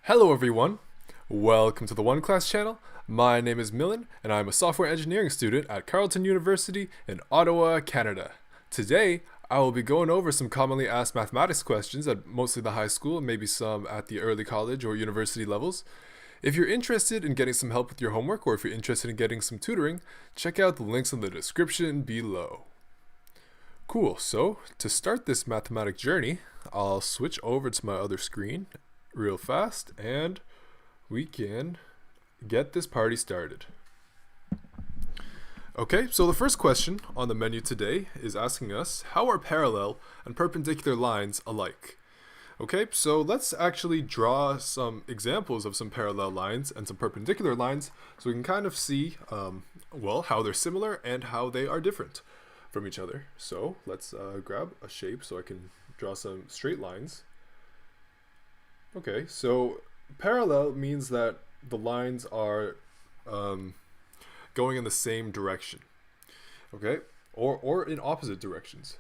Hello everyone, welcome to the OneClass channel. My name is Millan and I'm a software engineering student at Carleton University in Ottawa, Canada. Today, I will be going over some commonly asked mathematics questions at mostly the high school and maybe some at the early college or university levels. If you're interested in getting some help with your homework or if you're interested in getting some tutoring, check out the links in the description below. Cool, so to start this mathematic journey, I'll switch over to my other screen real fast and we can get this party started. Okay, so the first question on the menu today is asking us, how are parallel and perpendicular lines alike? Okay, so let's actually draw some examples of some parallel lines and some perpendicular lines so we can kind of see, well, how they're similar and how they are different from each other. So let's grab a shape so I can draw some straight lines. Okay, so parallel means that the lines are going in the same direction, okay, or in opposite directions.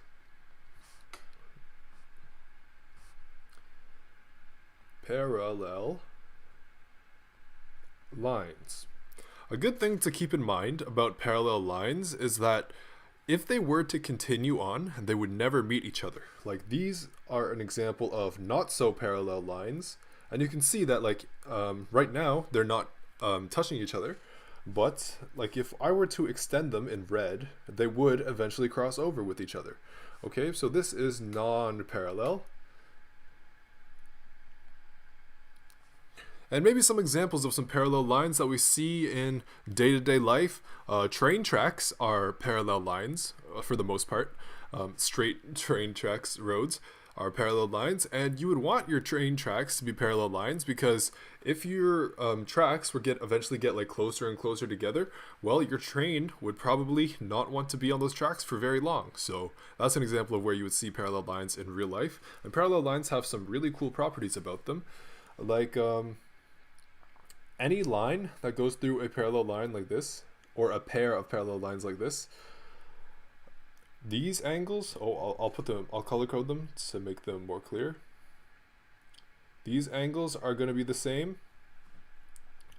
Parallel lines. A good thing to keep in mind about parallel lines is that if they were to continue on, they would never meet each other. Like these are an example of not so parallel lines, and you can see that like right now they're not touching each other, but like if I were to extend them in red, they would eventually cross over with each other. Okay, so this is non-parallel. And maybe some examples of some parallel lines that we see in day-to-day life. Train tracks are parallel lines for the most part. Straight train tracks, roads are parallel lines, and you would want your train tracks to be parallel lines because if your tracks would eventually get like closer and closer together, well, your train would probably not want to be on those tracks for very long. So that's an example of where you would see parallel lines in real life. And parallel lines have some really cool properties about them, like any line that goes through a parallel line like this, or a pair of parallel lines like this, these angles, I'll color code them to make them more clear. These angles are going to be the same,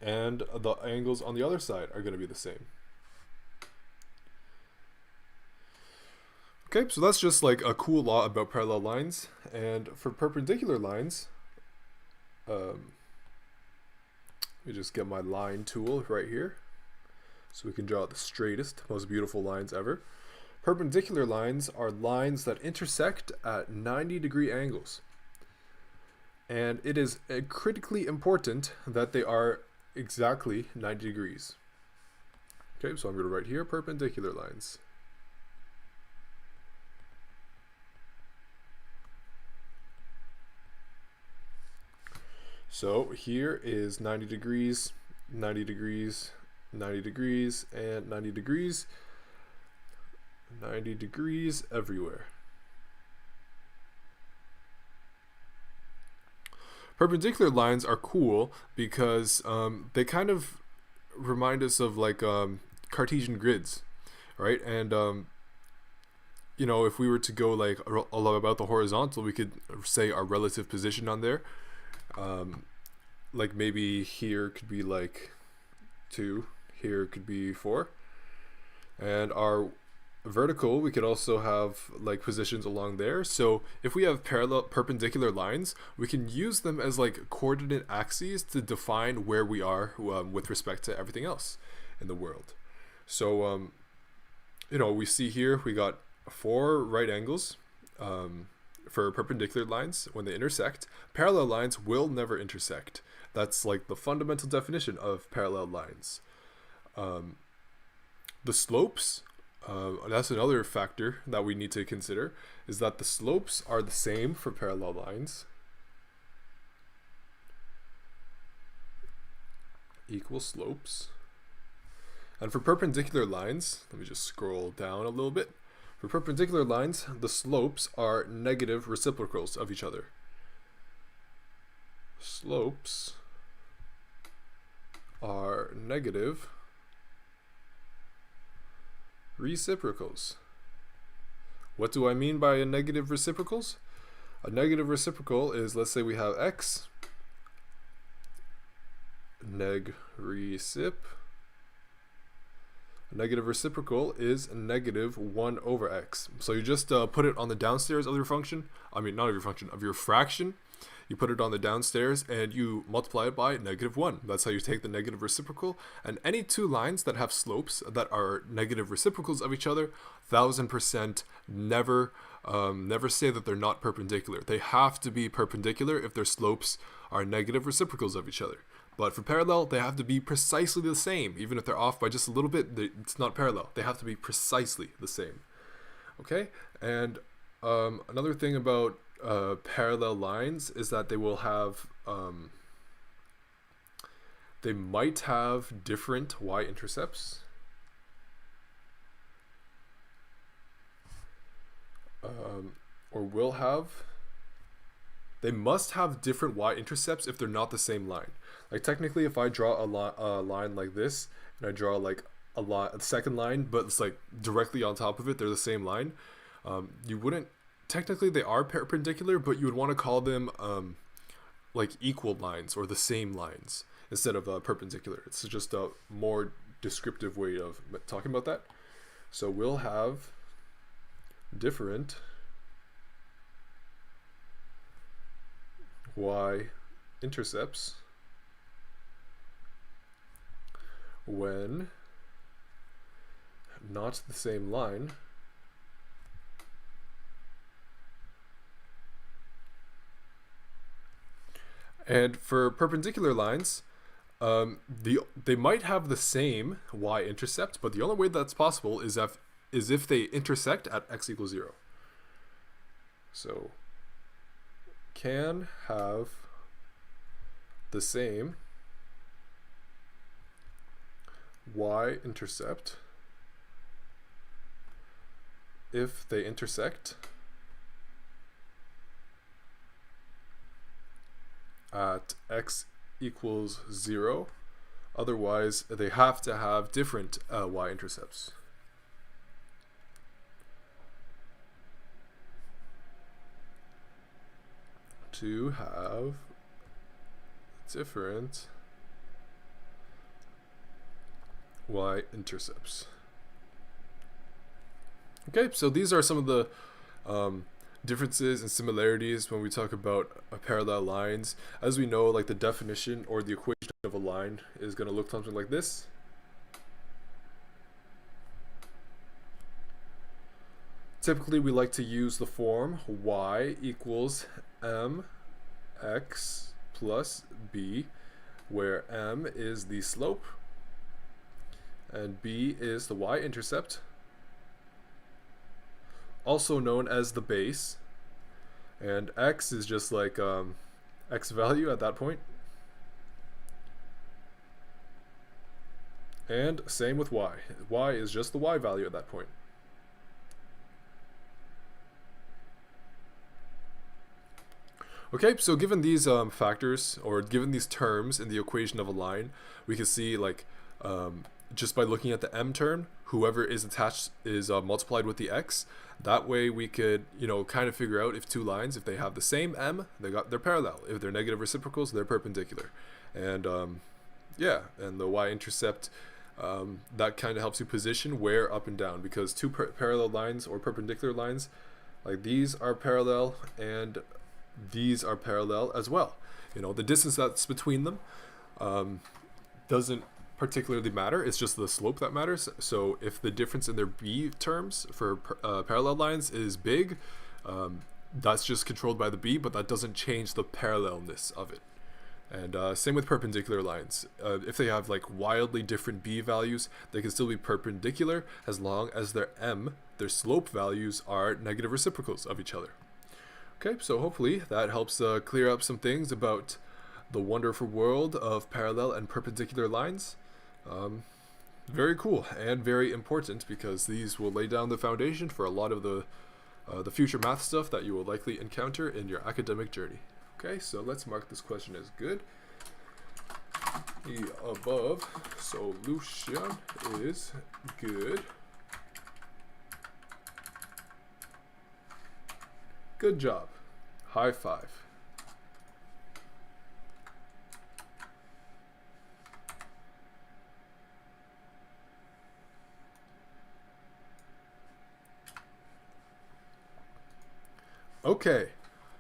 and the angles on the other side are going to be the same. Okay, so that's just like a cool law about parallel lines. And for perpendicular lines, let me just get my line tool right here so we can draw the straightest, most beautiful lines ever. Perpendicular lines are lines that intersect at 90-degree angles. And it is critically important that they are exactly 90 degrees. Okay, so I'm going to write here perpendicular lines. So here is 90 degrees, 90 degrees, 90 degrees, and 90 degrees. 90 degrees everywhere. Perpendicular lines are cool because they kind of remind us of like Cartesian grids, right? And you know, if we were to go like about the horizontal, we could say our relative position on there. Like maybe here could be like 2, here could be 4, and our vertical we could also have like positions along there. So if we have perpendicular lines, we can use them as like coordinate axes to define where we are with respect to everything else in the world. So you know, we see here we got 4 right angles for perpendicular lines when they intersect. Parallel lines will never intersect. That's like the fundamental definition of parallel lines. The slopes, that's another factor that we need to consider, is that the slopes are the same for parallel lines. Equal slopes. And for perpendicular lines, let me just scroll down a little bit. For perpendicular lines, the slopes are negative reciprocals of each other. Slopes are negative reciprocals. What do I mean by a negative reciprocals? A negative reciprocal is, let's say we have x neg recip. Negative reciprocal is negative 1 over x. So you just put it on the downstairs of your function. I mean, not of your function, of your fraction. You put it on the downstairs and you multiply it by negative 1. That's how you take the negative reciprocal. And any two lines that have slopes that are negative reciprocals of each other, 1000% never say that they're not perpendicular. They have to be perpendicular if their slopes are negative reciprocals of each other. But for parallel, they have to be precisely the same. Even if they're off by just a little bit, it's not parallel. They have to be precisely the same. Okay? And another thing about parallel lines is that they will have, they might have different y-intercepts. Or will have. They must have different y-intercepts if they're not the same line. Like technically, if I draw a line like this, and I draw like a second line, but it's like directly on top of it, they're the same line. You wouldn't. Technically, they are perpendicular, but you would want to call them like equal lines or the same lines instead of perpendicular. It's just a more descriptive way of talking about that. So we'll have different y-intercepts when not the same line and for perpendicular lines they might have the same y-intercept, but the only way that's possible is if they intersect at x equals 0. So can have the same y-intercept if they intersect at x equals 0. Otherwise, they have to have different y-intercepts. To have different y-intercepts. Okay, so these are some of the differences and similarities when we talk about parallel lines. As we know, like the definition or the equation of a line is going to look something like this. Typically, we like to use the form y equals mx plus b, where m is the slope and b is the y-intercept, also known as the base, and x is just like x value at that point, and same with y. Y is just the y value at that point. Okay, so given these factors, or given these terms in the equation of a line, we can see like just by looking at the m term, whoever is attached is multiplied with the x. That way we could, kind of figure out if two lines, if they have the same m, they're parallel. If they're negative reciprocals, they're perpendicular. And yeah, and the y-intercept, that kind of helps you position where up and down, because two parallel lines or perpendicular lines, like these are parallel and these are parallel as well. The distance that's between them doesn't particularly matter. It's just the slope that matters. So if the difference in their b terms for parallel lines is big, that's just controlled by the b, but that doesn't change the parallelness of it. And same with perpendicular lines. If they have like wildly different b values, they can still be perpendicular as long as their slope values are negative reciprocals of each other. Okay, so hopefully that helps clear up some things about the wonderful world of parallel and perpendicular lines. Very cool and very important, because these will lay down the foundation for a lot of the future math stuff that you will likely encounter in your academic journey. Okay, so let's mark this question as good. The above solution is good. Good job. High five. Okay,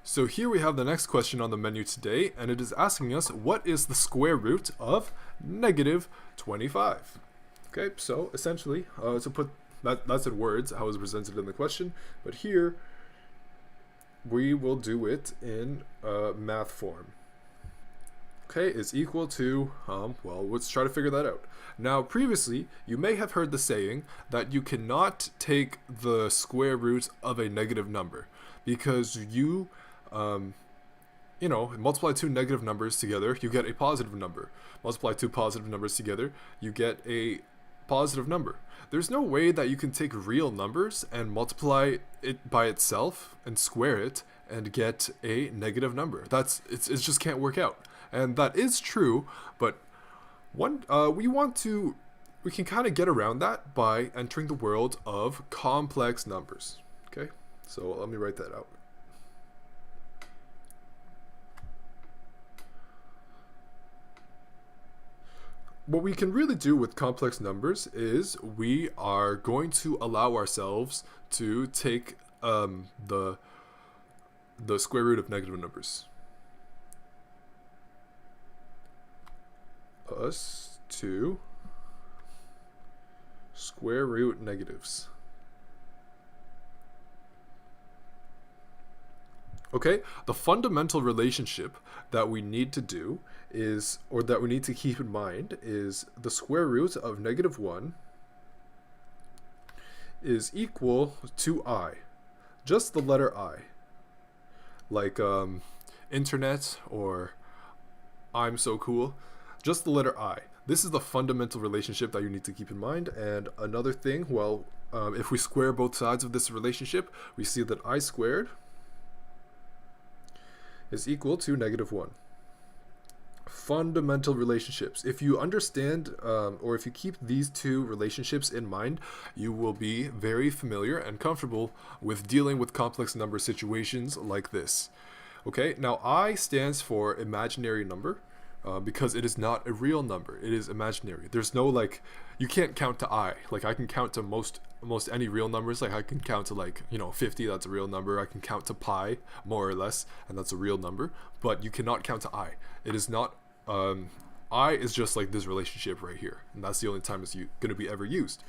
so here we have the next question on the menu today, and it is asking us what is the square root of negative 25? Okay, so essentially, to put that's in words how it's presented in the question, but here we will do it in math form. Okay, is equal to, well, let's try to figure that out. Now, previously, you may have heard the saying that you cannot take the square root of a negative number because multiply two negative numbers together, you get a positive number. Multiply two positive numbers together, you get a positive number. There's no way that you can take real numbers and multiply it by itself and square it and get a negative number. It just can't work out. And that is true, but we can kind of get around that by entering the world of complex numbers. Okay, so let me write that out. What we can really do with complex numbers is we are going to allow ourselves to take the square root of negative numbers. Us to square root negatives. Okay, the fundamental relationship that we need to do is, or that we need to keep in mind, is the square root of negative 1 is equal to I. Just the letter I. Like internet or I'm so cool. Just the letter I. This is the fundamental relationship that you need to keep in mind. And another thing, well, if we square both sides of this relationship, we see that I squared is equal to negative 1. Fundamental relationships. If you understand or if you keep these two relationships in mind, you will be very familiar and comfortable with dealing with complex number situations like this. Okay, now I stands for imaginary number. Because it is not a real number. It is imaginary. There's no, like, you can't count to I. Like, I can count to most any real numbers. Like, I can count to 50, that's a real number. I can count to pi, more or less, and that's a real number. But you cannot count to I. It is not, I is just like this relationship right here. And that's the only time it's going to be ever used.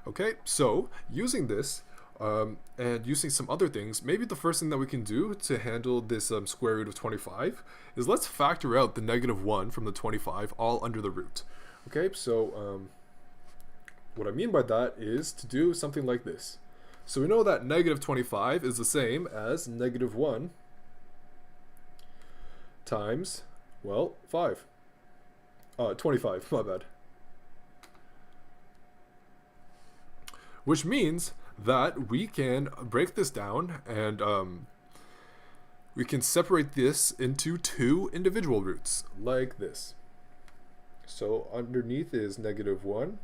Okay, so using this, and using some other things, maybe the first thing that we can do to handle this square root of 25 is let's factor out the negative 1 from the 25 all under the root. Okay, so what I mean by that is to do something like this. So we know that negative 25 is the same as negative 1 times, well, 5. 25, my bad. Which means that we can break this down and we can separate this into two individual roots like this. So underneath is negative 1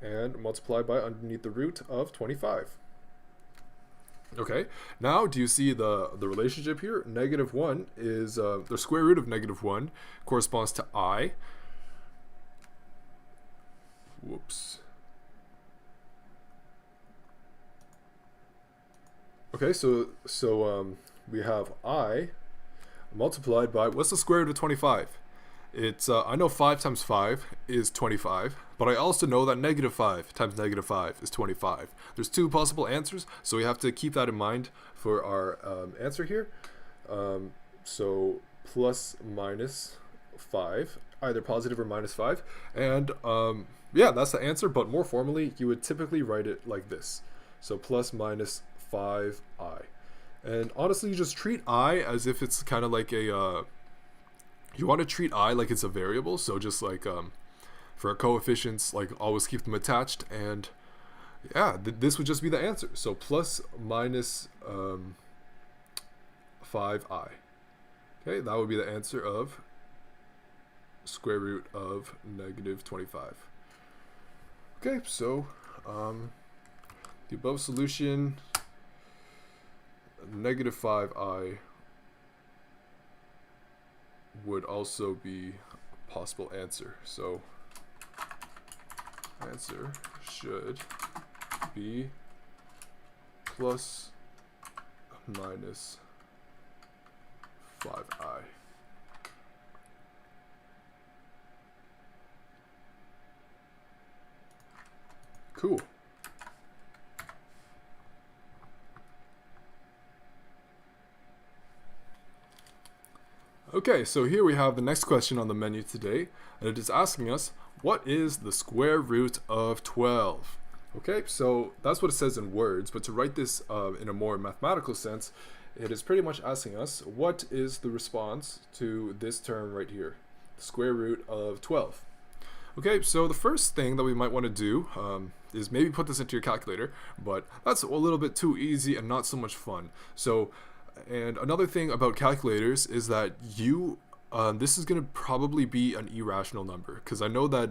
and multiplied by underneath the root of 25. Okay, now do you see the relationship here? Negative 1 is the square root of negative 1 corresponds to I. Whoops. Okay, so we have I multiplied by, what's the square root of 25? It's, I know 5 times 5 is 25, but I also know that negative 5 times negative 5 is 25. There's two possible answers, so we have to keep that in mind for our answer here. So plus minus 5, either positive or minus 5. And yeah, that's the answer, but more formally, you would typically write it like this. So plus minus 5i. And honestly, you just treat I as if it's kind of like a, you want to treat I like it's a variable. So just like for coefficients, like always keep them attached. And yeah, this would just be the answer. So plus minus 5i. Okay, that would be the answer of square root of negative 25. Okay, so the above solution, negative 5i would also be a possible answer. So answer should be plus minus 5i. Cool. Okay, so here we have the next question on the menu today, and it is asking us, what is the square root of 12? Okay, so that's what it says in words, but to write this in a more mathematical sense, it is pretty much asking us, what is the response to this term right here, the square root of 12? Okay, so the first thing that we might want to do is maybe put this into your calculator, but that's a little bit too easy and not so much fun. So, and another thing about calculators is that this is going to probably be an irrational number, because I know that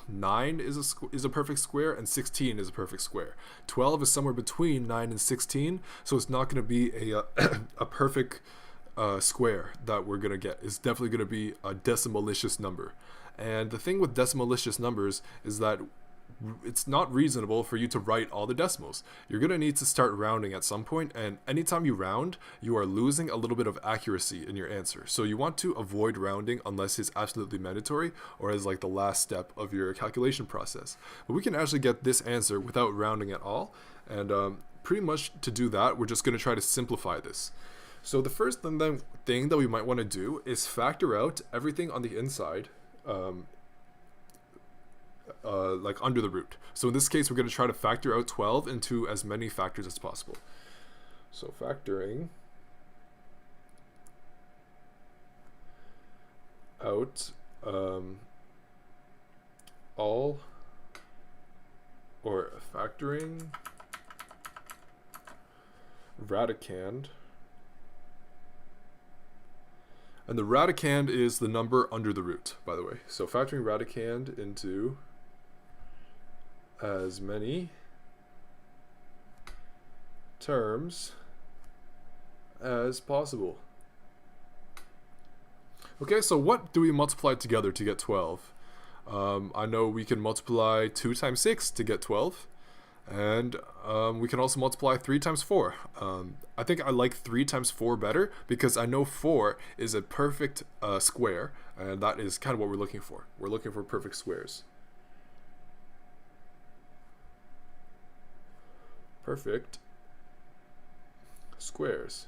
9 is a perfect square and 16 is a perfect square. 12 is somewhere between 9 and 16, so it's not going to be a perfect square that we're going to get. It's definitely going to be a decimalicious number. And the thing with decimalicious numbers is that it's not reasonable for you to write all the decimals. You're going to need to start rounding at some point, and anytime you round, you are losing a little bit of accuracy in your answer. So you want to avoid rounding unless it's absolutely mandatory or as like the last step of your calculation process. But we can actually get this answer without rounding at all, and pretty much to do that, we're just going to try to simplify this. So the first thing that we might want to do is factor out everything on the inside, like under the root. So in this case, we're going to try to factor out 12 into as many factors as possible. So factoring out all, or factoring radicand. And the radicand is the number under the root, by the way. So factoring radicand into as many terms as possible. Okay, so what do we multiply together to get 12? I know we can multiply 2 times 6 to get 12. And we can also multiply 3 times 4. I think I like 3 times 4 better because I know 4 is a perfect square, and that is kind of what we're looking for. We're looking for perfect squares. Perfect squares.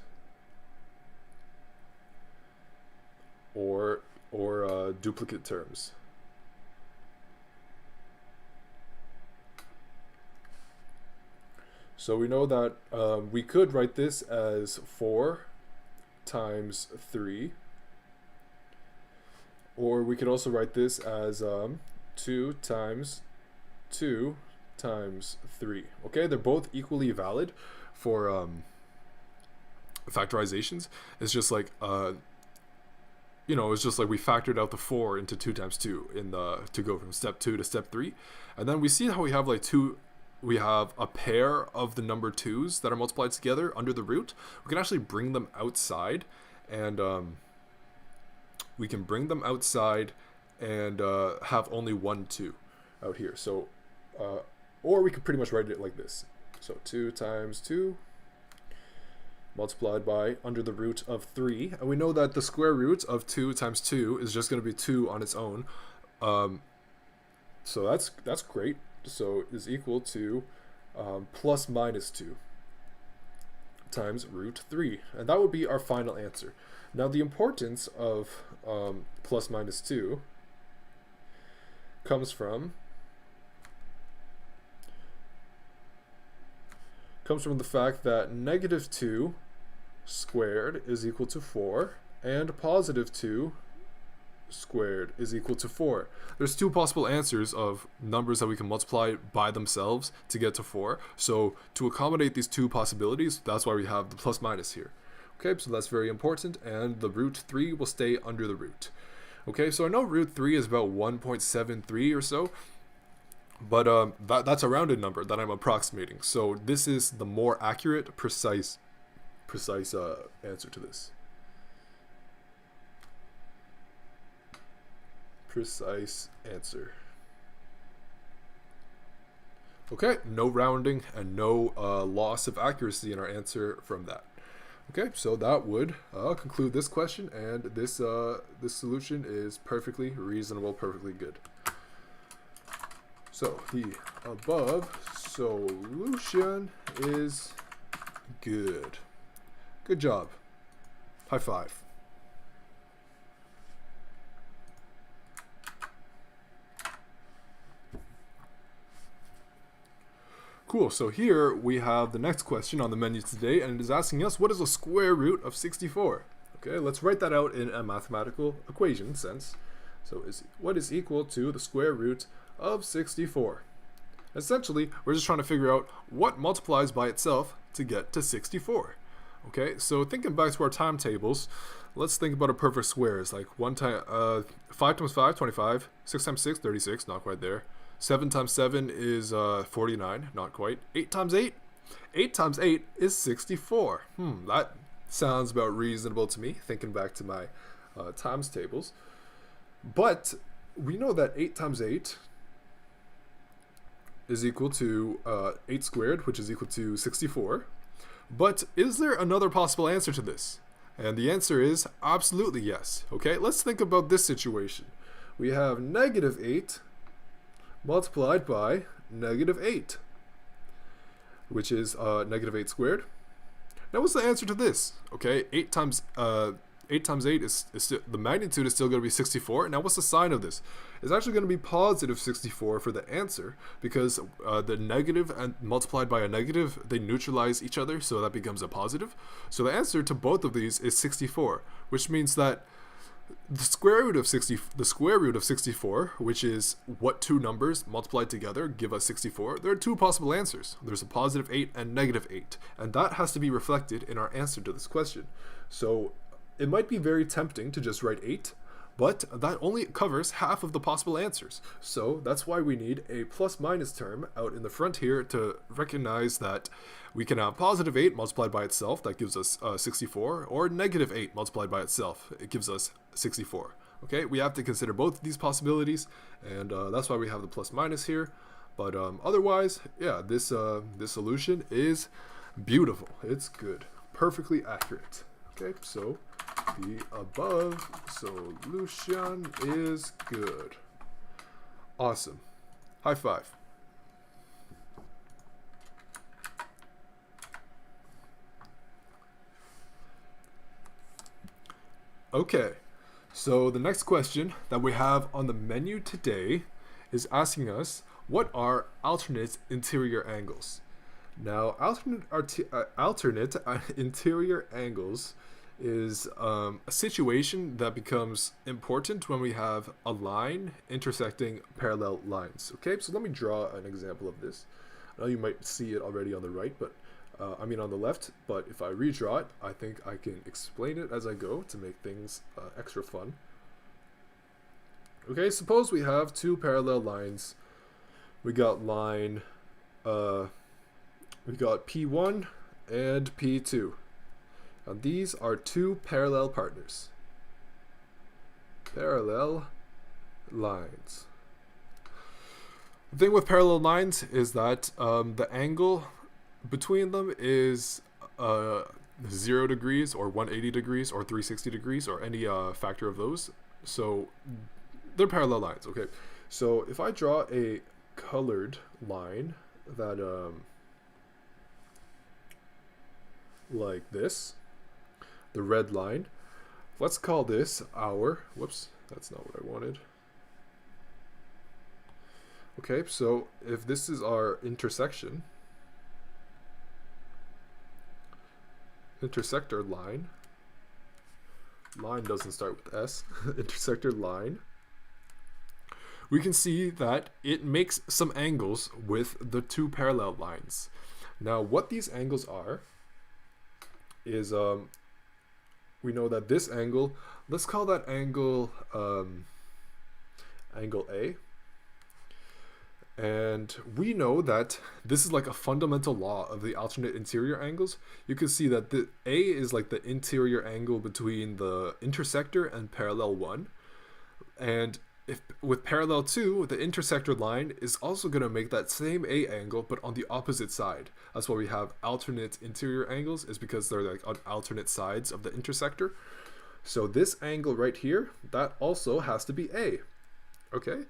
Or duplicate terms. So we know that we could write this as 4 times 3, or we could also write this as 2 times 2 times 3. Okay, they're both equally valid for factorizations. It's just like it's just like we factored out the 4 into 2 times 2 to go from step 2 to step 3, and then we see how we have like we have a pair of the number 2's that are multiplied together under the root. We can actually bring them outside, and we can bring them outside and have only 1 2 out here. So, or we could pretty much write it like this. So 2 times 2 multiplied by under the root of 3. And we know that the square root of 2 times 2 is just going to be 2 on its own. So that's great. So is equal to plus minus 2 times root 3. And that would be our final answer. Now the importance of plus minus 2 comes from the fact that negative 2 squared is equal to 4 and positive 2 squared is equal to 4. There's 2 possible answers of numbers that we can multiply by themselves to get to 4. So to accommodate these 2 possibilities, that's why we have the plus minus here. Okay, so that's very important, and the root 3 will stay under the root. Okay, so I know root 3 is about 1.73 or so, but that's a rounded number that I'm approximating. So this is the more accurate, precise answer to this. Precise answer. Okay, no rounding and no loss of accuracy in our answer from that. Okay, so that would conclude this question, and this solution is perfectly reasonable, perfectly good. So the above solution is good. Good job. High five. Cool, so here we have the next question on the menu today, and it is asking us, what is the square root of 64? Okay, let's write that out in a mathematical equation sense. So what is equal to the square root of 64? Essentially, we're just trying to figure out what multiplies by itself to get to 64. Okay, so thinking back to our timetables, let's think about a perfect squares, like 5 times 5, 25, 6 times 6, 36, not quite there. 7 times 7 is 49, not quite. 8 times 8? 8 times 8 is 64. That sounds about reasonable to me, thinking back to my times tables. But we know that 8 times 8 is equal to 8 squared, which is equal to 64. But is there another possible answer to this? And the answer is absolutely yes. Okay, let's think about this situation. We have negative 8 multiplied by negative 8, which is negative 8 squared. Now what's the answer to this? Okay, 8 times 8 is still, the magnitude is still going to be 64. Now what's the sign of this? It's actually going to be positive 64 for the answer, because the negative and multiplied by a negative, they neutralize each other, so that becomes a positive. So the answer to both of these is 64, which means that the square root of 64, which is what two numbers multiplied together give us 64, there are two possible answers. There's a positive 8 and negative 8, and that has to be reflected in our answer to this question. So it might be very tempting to just write 8, but that only covers half of the possible answers. So that's why we need a plus minus term out in the front here to recognize that we can have positive 8 multiplied by itself, that gives us 64, or negative 8 multiplied by itself, it gives us 64. Okay, we have to consider both of these possibilities, and that's why we have the plus minus here. But otherwise, yeah, this solution is beautiful. It's good, perfectly accurate. Okay, so the above solution is good. Awesome. High five. Okay, so the next question that we have on the menu today is asking us, what are alternate interior angles? Now, alternate interior angles is a situation that becomes important when we have a line intersecting parallel lines. Okay, so let me draw an example of this. I know you might see it already on the right, but on the left, but if I redraw it, I think I can explain it as I go to make things extra fun. Okay, suppose we have two parallel lines. We got line, we got P1 and P2. Now these are two parallel partners. Parallel lines. The thing with parallel lines is that the angle between them is 0 degrees or 180 degrees or 360 degrees or any factor of those. So they're parallel lines. Okay, so if I draw a colored line that like this, the red line, let's call this our, whoops, that's not what I wanted. Okay, so if this is our intersector line doesn't start with S, intersector line, we can see that it makes some angles with the two parallel lines. Now what these angles are is we know that this angle, let's call that angle angle A. And we know that this is like a fundamental law of the alternate interior angles. You can see that the A is like the interior angle between the intersector and parallel one. And if with parallel 2, the intersector line is also going to make that same A angle, but on the opposite side. That's why we have alternate interior angles, is because they're like on alternate sides of the intersector. So this angle right here, that also has to be A. Okay?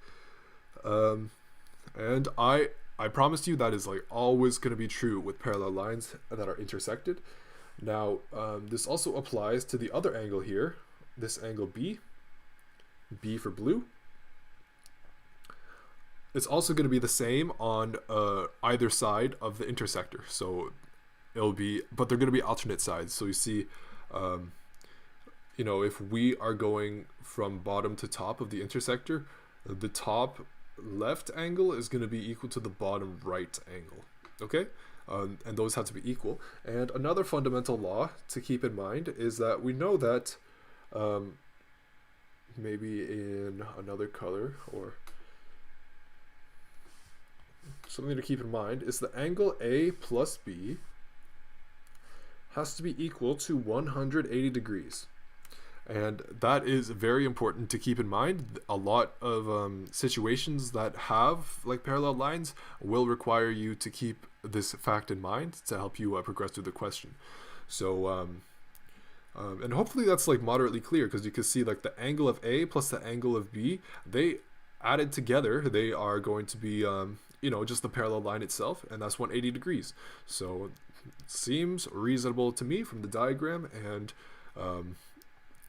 And I promise you that is like always going to be true with parallel lines that are intersected. Now, this also applies to the other angle here, this angle B for blue. It's also going to be the same on either side of the intersector. So it'll be, but they're going to be alternate sides. So you see, if we are going from bottom to top of the intersector, the top left angle is going to be equal to the bottom right angle. Okay? And those have to be equal. And another fundamental law to keep in mind is that we know that maybe in another color or something to keep in mind is the angle A plus B has to be equal to 180 degrees. And that is very important to keep in mind. A lot of situations that have like parallel lines will require you to keep this fact in mind to help you progress through the question. So and hopefully that's like moderately clear, because you can see like the angle of A plus the angle of B, they added together, they are going to be just the parallel line itself, and that's 180 degrees. So it seems reasonable to me from the diagram, and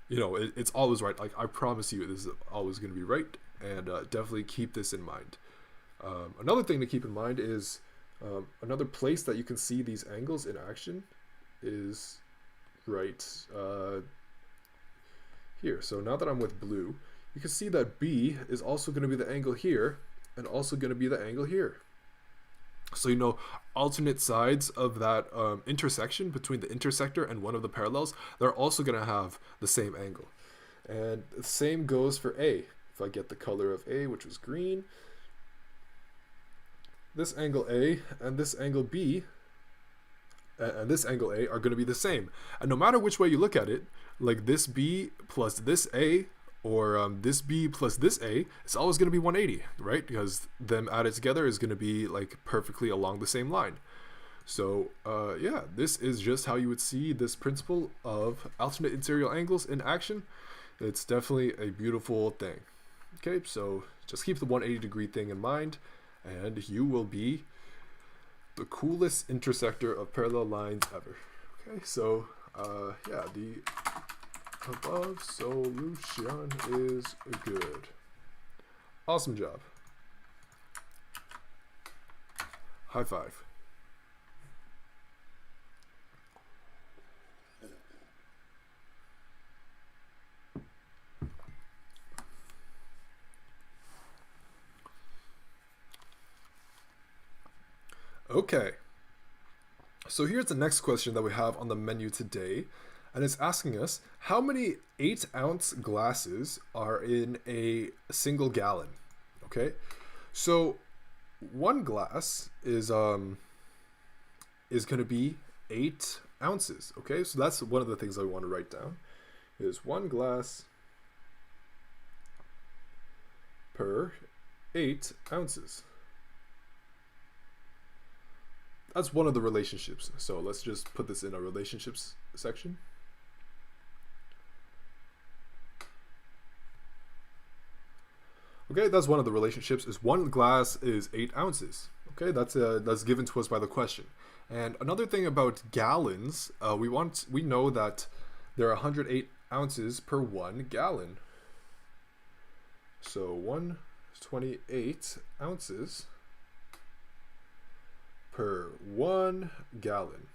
it's always right. Like, I promise you this is always going to be right, and definitely keep this in mind. Another thing to keep in mind is another place that you can see these angles in action is right here. So now that I'm with blue, you can see that B is also going to be the angle here and also going to be the angle here. So, alternate sides of that intersection between the intersector and one of the parallels, they're also going to have the same angle. And the same goes for A. If I get the color of A, which was green, this angle A and this angle B and this angle A are going to be the same. And no matter which way you look at it, like this B plus this A, or this B plus this A, it's always going to be 180, right? Because them added together is going to be like perfectly along the same line. So this is just how you would see this principle of alternate interior angles in action. It's definitely a beautiful thing. Okay, so just keep the 180 degree thing in mind, and you will be the coolest intersector of parallel lines ever. Okay, so the above solution is good. Awesome job. High five. Okay. So here's the next question that we have on the menu today. And it's asking us how many 8-ounce glasses are in a single gallon. Okay, so one glass is going to be 8 ounces. Okay, so that's one of the things I want to write down is one glass per 8 ounces. That's one of the relationships. So let's just put this in our relationships section. Okay, that's one of the relationships, is one glass is 8 ounces. Okay, that's given to us by the question. And another thing about gallons, we know that there are 108 ounces per 1 gallon. So 128 ounces per 1 gallon.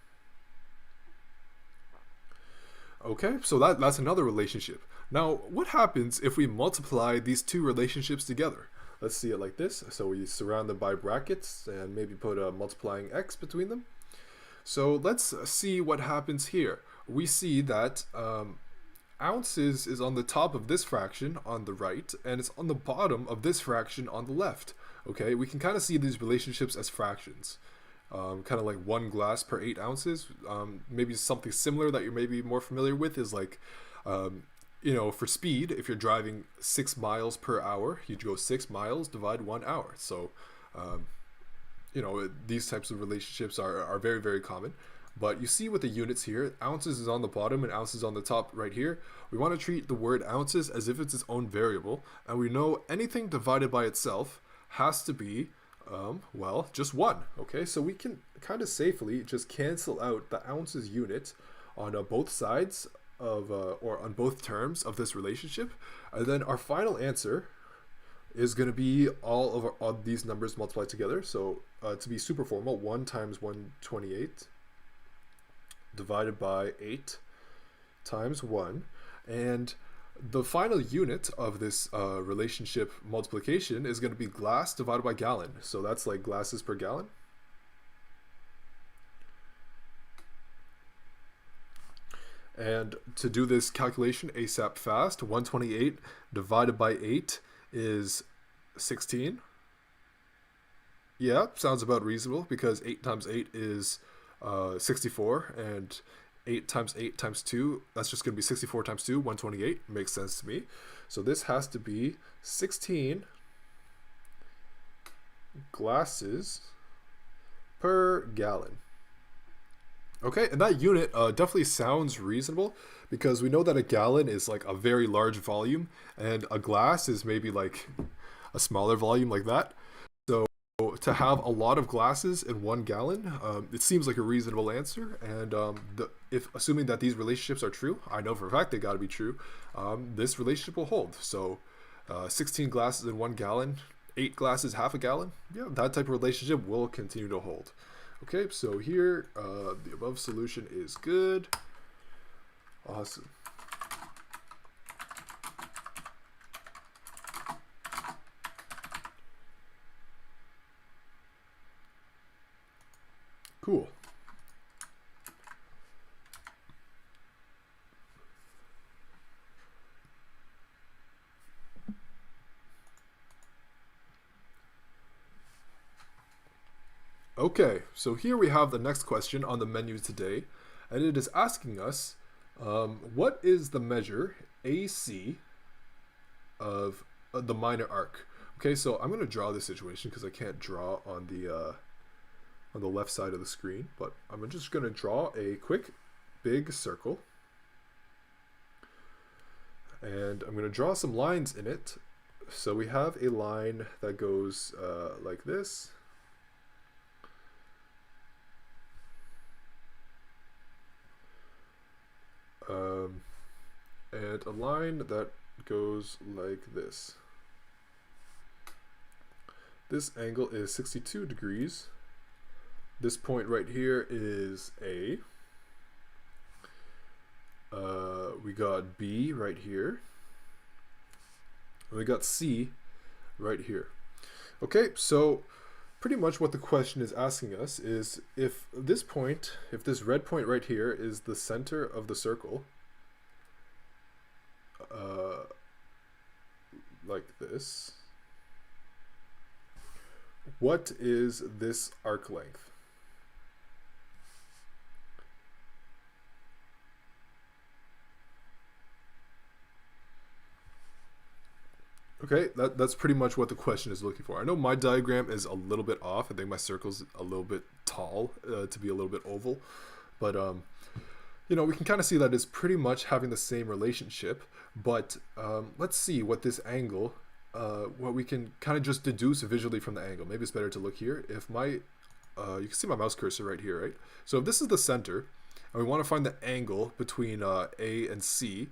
Okay, so that's another relationship. Now, what happens if we multiply these two relationships together? Let's see it like this. So we surround them by brackets and maybe put a multiplying x between them. So let's see what happens here. We see that ounces is on the top of this fraction on the right, and it's on the bottom of this fraction on the left. Okay, we can kind of see these relationships as fractions. Kind of like one glass per 8 ounces. Maybe something similar that you're maybe more familiar with is like for speed, if you're driving 6 miles per hour, you go 6 miles, divide 1 hour. So, um, these types of relationships are very, very common. But you see with the units here, ounces is on the bottom and ounces on the top right here. We want to treat the word ounces as if it's its own variable. And we know anything divided by itself has to be, just 1. Okay, so we can kind of safely just cancel out the ounces unit on both sides of, or on both terms of this relationship. And then our final answer is going to be all of these numbers multiplied together. So to be super formal, 1 times 128 divided by 8 times 1. And the final unit of this relationship multiplication is going to be glass divided by gallon. So that's like glasses per gallon. And to do this calculation ASAP fast, 128 divided by 8 is 16. Yeah, sounds about reasonable because 8 times 8 is 64, and 8 times 8 times 2, that's just going to be 64 times 2, 128. Makes sense to me. So this has to be 16 glasses per gallon. Okay, and that unit definitely sounds reasonable because we know that a gallon is like a very large volume and a glass is maybe like a smaller volume like that. So to have a lot of glasses in 1 gallon, it seems like a reasonable answer. And if assuming that these relationships are true, I know for a fact they got to be true, this relationship will hold. So 16 glasses in 1 gallon, 8 glasses half a gallon, yeah, that type of relationship will continue to hold. Okay, so here the above solution is good. Awesome. Cool. Okay, so here we have the next question on the menu today, and it is asking us, what is the measure AC of the minor arc? Okay, so I'm going to draw this situation because I can't draw on the left side of the screen, but I'm just going to draw a quick big circle, and I'm going to draw some lines in it. So we have a line that goes like this. And a line that goes like this. This angle is 62 degrees. This point right here is A. We got B right here. And we got C right here. Okay, so pretty much what the question is asking us is if this red point right here is the center of the circle, like this, what is this arc length? Okay, that's pretty much what the question is looking for. I know my diagram is a little bit off. I think my circle's a little bit tall to be a little bit oval. But, we can kind of see that it's pretty much having the same relationship. But let's see what this angle, what we can kind of just deduce visually from the angle. Maybe it's better to look here. If you can see my mouse cursor right here, right? So if this is the center, and we want to find the angle between A and C,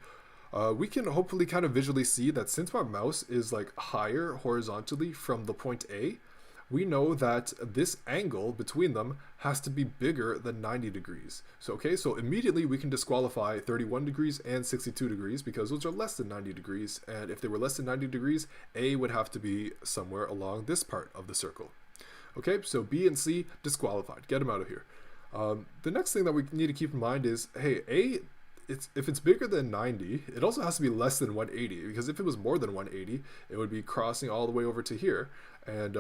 we can hopefully kind of visually see that since my mouse is like higher horizontally from the point A, we know that this angle between them has to be bigger than 90 degrees. So immediately we can disqualify 31 degrees and 62 degrees because those are less than 90 degrees. And if they were less than 90 degrees, A would have to be somewhere along this part of the circle. Okay, so B and C disqualified. Get them out of here. The next thing that we need to keep in mind is, hey, A, if it's bigger than 90, it also has to be less than 180, because if it was more than 180, it would be crossing all the way over to here. And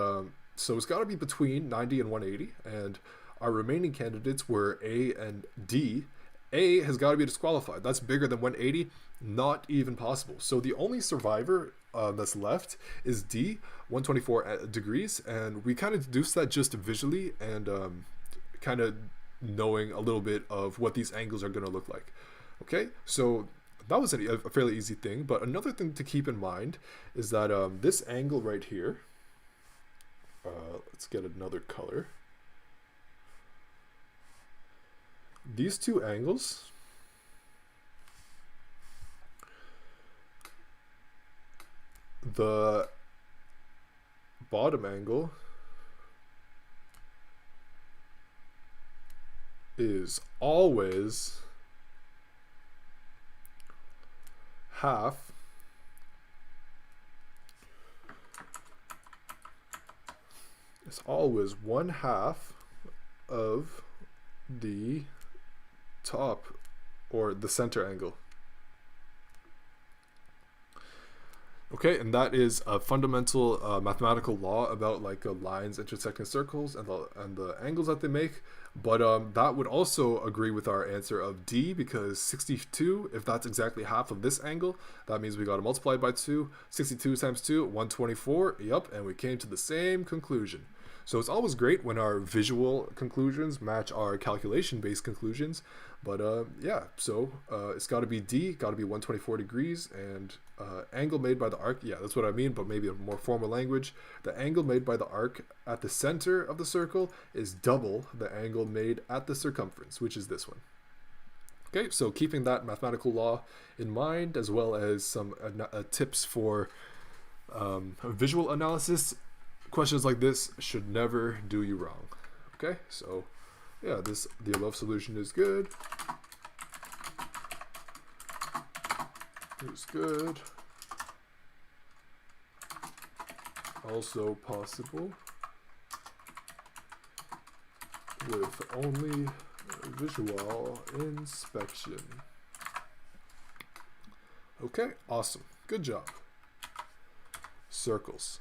so it's got to be between 90 and 180. And our remaining candidates were A and D. A has got to be disqualified. That's bigger than 180. Not even possible. So the only survivor that's left is D, 124 degrees. And we kind of deduced that just visually and kind of knowing a little bit of what these angles are going to look like. Okay, so that was a fairly easy thing. But another thing to keep in mind is that this angle right here, let's get another color. These two angles, the bottom angle is always half it's always 1/2 of the top or the center angle. Okay, and that is a fundamental mathematical law about like lines intersecting circles and the angles that they make. But that would also agree with our answer of D, because 62, if that's exactly half of this angle, that means we got to multiply by 2. 62 times 2, 124. Yep, and we came to the same conclusion. So it's always great when our visual conclusions match our calculation-based conclusions. But yeah, so it's got to be D, got to be 124 degrees, and angle made by the arc, yeah, that's what I mean, but maybe a more formal language. The angle made by the arc at the center of the circle is double the angle made at the circumference, which is this one. Okay, so keeping that mathematical law in mind, as well as some tips for visual analysis, questions like this should never do you wrong. Okay, so yeah, the above solution is good. It's good. Also possible with only visual inspection. Okay, awesome. Good job. Circles.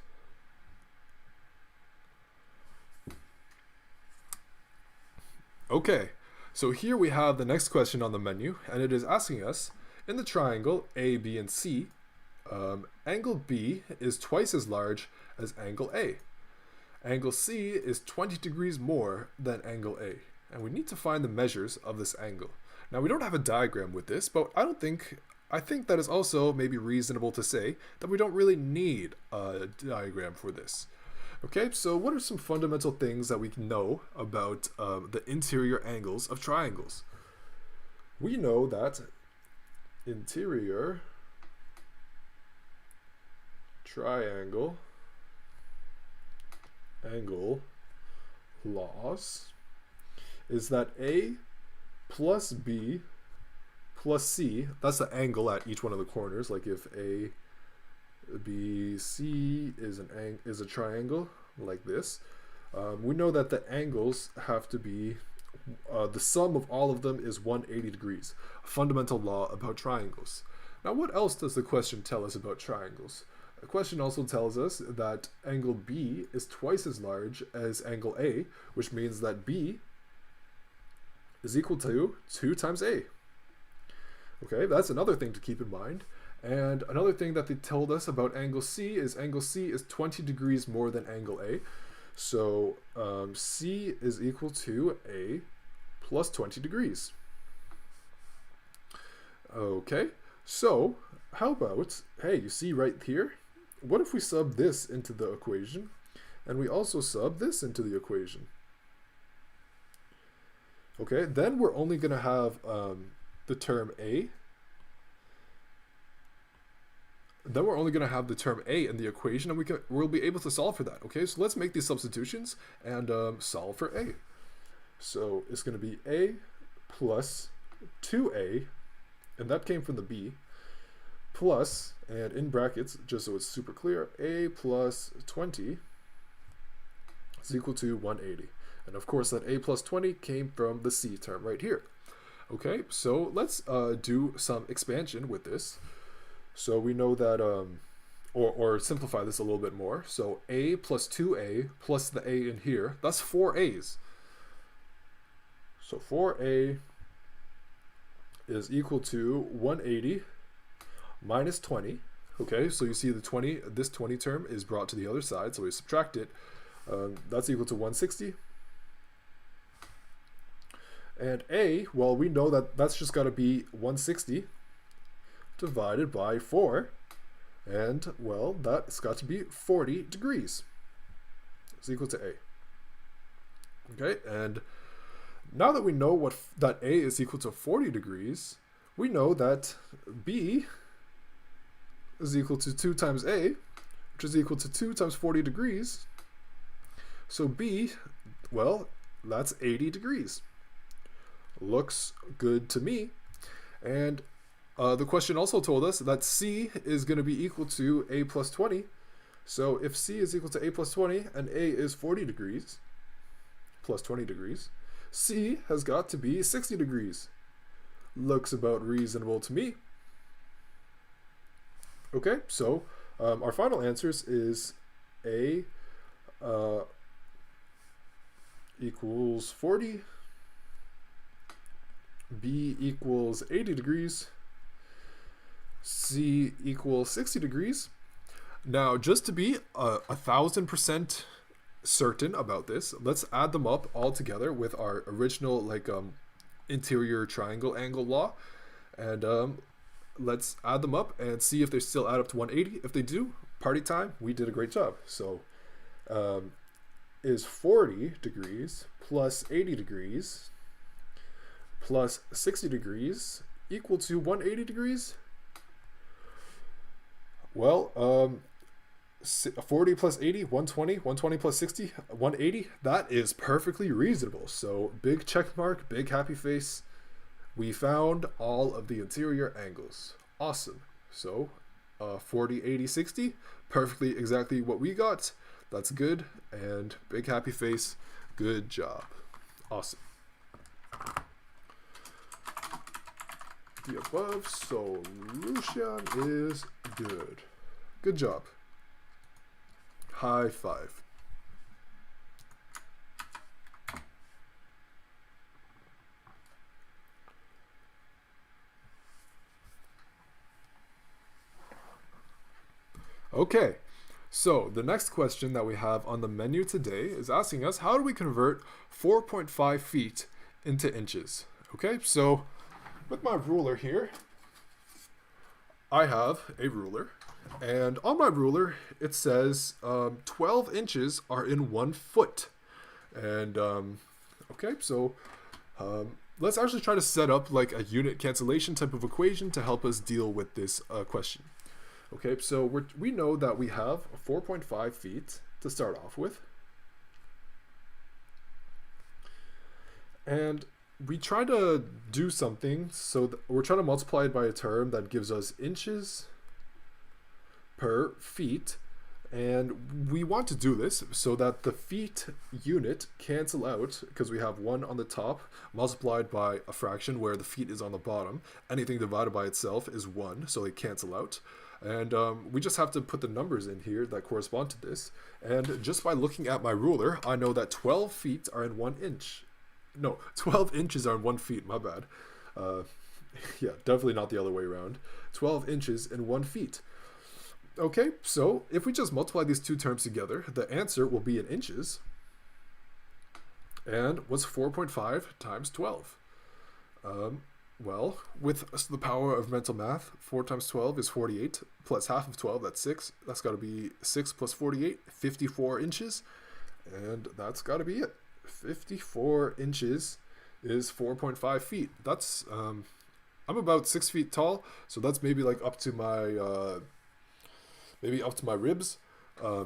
Okay, so here we have the next question on the menu, and it is asking us, in the triangle A, B, and C, angle B is twice as large as angle A. Angle C is 20 degrees more than angle A, and we need to find the measures of this angle. Now, we don't have a diagram with this, but I think that is also maybe reasonable to say that we don't really need a diagram for this. Okay, so what are some fundamental things that we can know about the interior angles of triangles? We know that interior triangle angle laws is that A plus B plus C, that's the angle at each one of the corners, like if A, B, C is a triangle like this, we know that the angles have to be the sum of all of them is 180 degrees, a fundamental law about triangles. Now, what else does the question tell us about triangles? The question also tells us that angle B is twice as large as angle A, which means that B is equal to 2 times A. Okay, that's another thing to keep in mind. And another thing that they told us about angle C is 20 degrees more than angle A. So C is equal to A plus 20 degrees. Okay, so how about, hey, you see right here, what if we sub this into the equation, and we also sub this into the equation? Okay, then we're only going to have the term A. Then we're only going to have the term A in the equation, and we'll be able to solve for that. Okay, so let's make these substitutions and solve for A. So it's going to be A plus 2A, and that came from the B, plus, and in brackets, just so it's super clear, A plus 20 is equal to 180. And of course, that A plus 20 came from the C term right here. Okay, so let's do some expansion with this. So we know that, or simplify this a little bit more. So A plus 2A plus the A in here, that's 4 A's. So 4A is equal to 180 minus 20. Okay, so you see the 20, this 20 term is brought to the other side, so we subtract it. That's equal to 160. And A, well, we know that that's just got to be 160 divided by 4. And, well, that's got to be 40 degrees. It's equal to A. Okay, and now that we know that A is equal to 40 degrees, we know that B is equal to 2 times A, which is equal to 2 times 40 degrees. So B, well, that's 80 degrees. Looks good to me. And the question also told us that C is going to be equal to A plus 20. So if C is equal to A plus 20 and A is 40 degrees, plus 20 degrees, C has got to be 60 degrees. Looks about reasonable to me. Okay, so our final answers is A equals 40, B equals 80 degrees, C equals 60 degrees. Now, just to be 1,000% certain about this, let's add them up all together with our original interior triangle angle law, and let's add them up and see if they still add up to 180. If they do, party time, we did a great job. So is 40 degrees plus 80 degrees plus 60 degrees equal to 180 degrees? Well, 40 plus 80, 120, 120 plus 60, 180. That is perfectly reasonable. So big check mark, big happy face. We found all of the interior angles. Awesome. So 40, 80, 60, perfectly exactly what we got. That's good. And big happy face. Good job. Awesome. The above solution is good. Good job. High five. Okay, so the next question that we have on the menu today is asking us, how do we convert 4.5 feet into inches? Okay, so with my ruler here, I have a ruler, and on my ruler it says 12 inches are in 1 foot. And okay, so let's actually try to set up like a unit cancellation type of equation to help us deal with this question. Okay, so we know that we have 4.5 feet to start off with. And we try to do something, so we're trying to multiply it by a term that gives us inches per feet. And we want to do this so that the feet unit cancel out, because we have 1 on the top multiplied by a fraction where the feet is on the bottom. Anything divided by itself is 1, so they cancel out. And we just have to put the numbers in here that correspond to this. And just by looking at my ruler, I know that 12 feet are in 1 inch. No, 12 inches are in 1 feet, my bad. Yeah, definitely not the other way around. 12 inches in 1 feet. Okay, so if we just multiply these two terms together, the answer will be in inches. And what's 4.5 times 12? Well, with the power of mental math, 4 times 12 is 48, plus half of 12, that's 6. That's got to be 6 plus 48, 54 inches. And that's got to be it. 54 inches is 4.5 feet. That's, I'm about 6 feet tall, so that's maybe like up to my, ribs,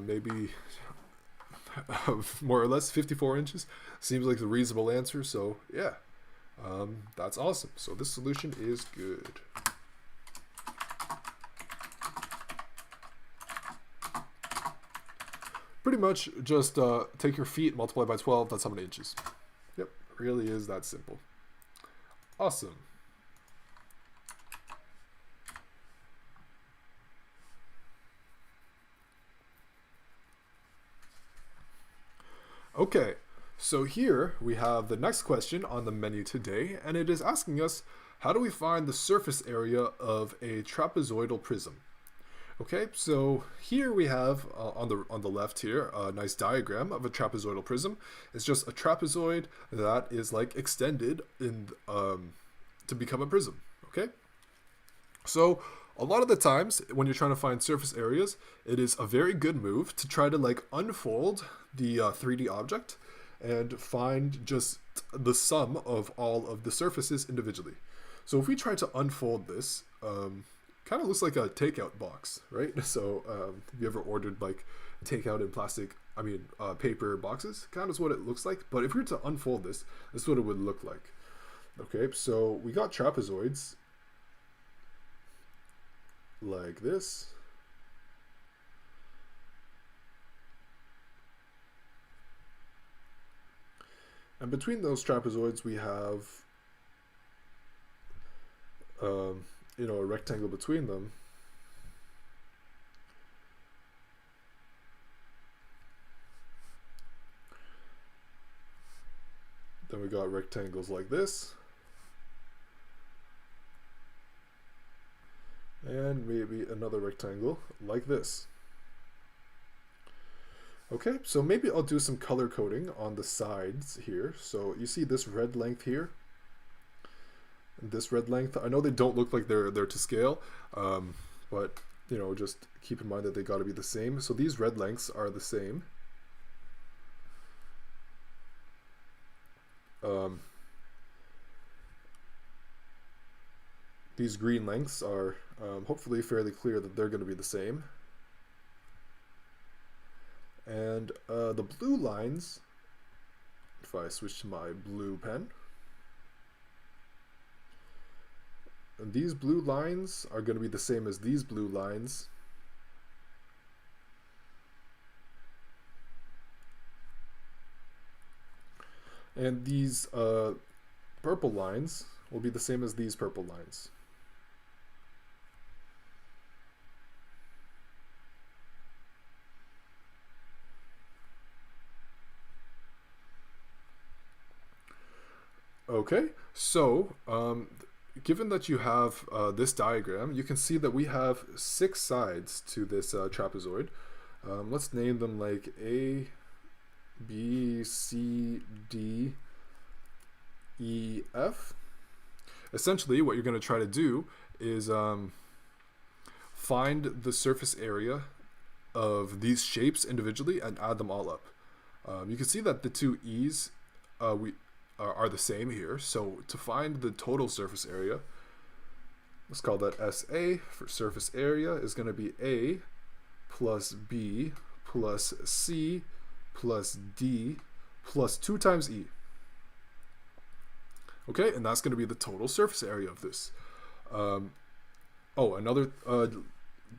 maybe more or less 54 inches. Seems like a reasonable answer, so yeah. That's awesome. So this solution is good. Pretty much just take your feet, multiply by 12, that's how many inches. Yep, really is that simple. Awesome. Okay. So here we have the next question on the menu today, and it is asking us, how do we find the surface area of a trapezoidal prism? Okay, so here we have on the left here a nice diagram of a trapezoidal prism. It's just a trapezoid that is like extended in to become a prism. Okay, so a lot of the times when you're trying to find surface areas, it is a very good move to try to like unfold the 3D object and find just the sum of all of the surfaces individually. So if we try to unfold this, kind of looks like a takeout box, right? So have you ever ordered like takeout in plastic, paper boxes? Kind of is what it looks like. But if we were to unfold this, this is what it would look like. Okay, so we got trapezoids like this. And between those trapezoids, we have, a rectangle between them. Then we got rectangles like this. And maybe another rectangle like this. Okay, so maybe I'll do some color coding on the sides here. So you see this red length here, and this red length. I know they don't look like they're to scale, but just keep in mind that they got to be the same. So these red lengths are the same. These green lengths are hopefully fairly clear that they're going to be the same. And the blue lines, if I switch to my blue pen, and these blue lines are going to be the same as these blue lines. And these purple lines will be the same as these purple lines. Okay, so given that you have this diagram, you can see that we have 6 sides to this trapezoid. Let's name them like A, B, C, D, E, F. Essentially, what you're going to try to do is find the surface area of these shapes individually and add them all up. You can see that the two E's are the same here. So to find the total surface area, let's call that SA for surface area, is going to be A plus B plus C plus D plus 2 times E. Okay, and that's going to be the total surface area of this. Another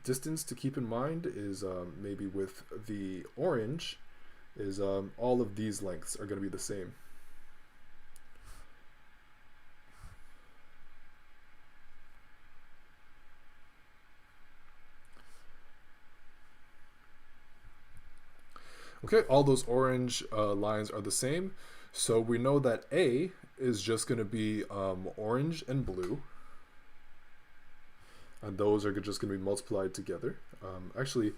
distance to keep in mind is maybe with the orange is all of these lengths are going to be the same. Okay, all those orange lines are the same. So we know that A is just going to be orange and blue. And those are just going to be multiplied together. Actually,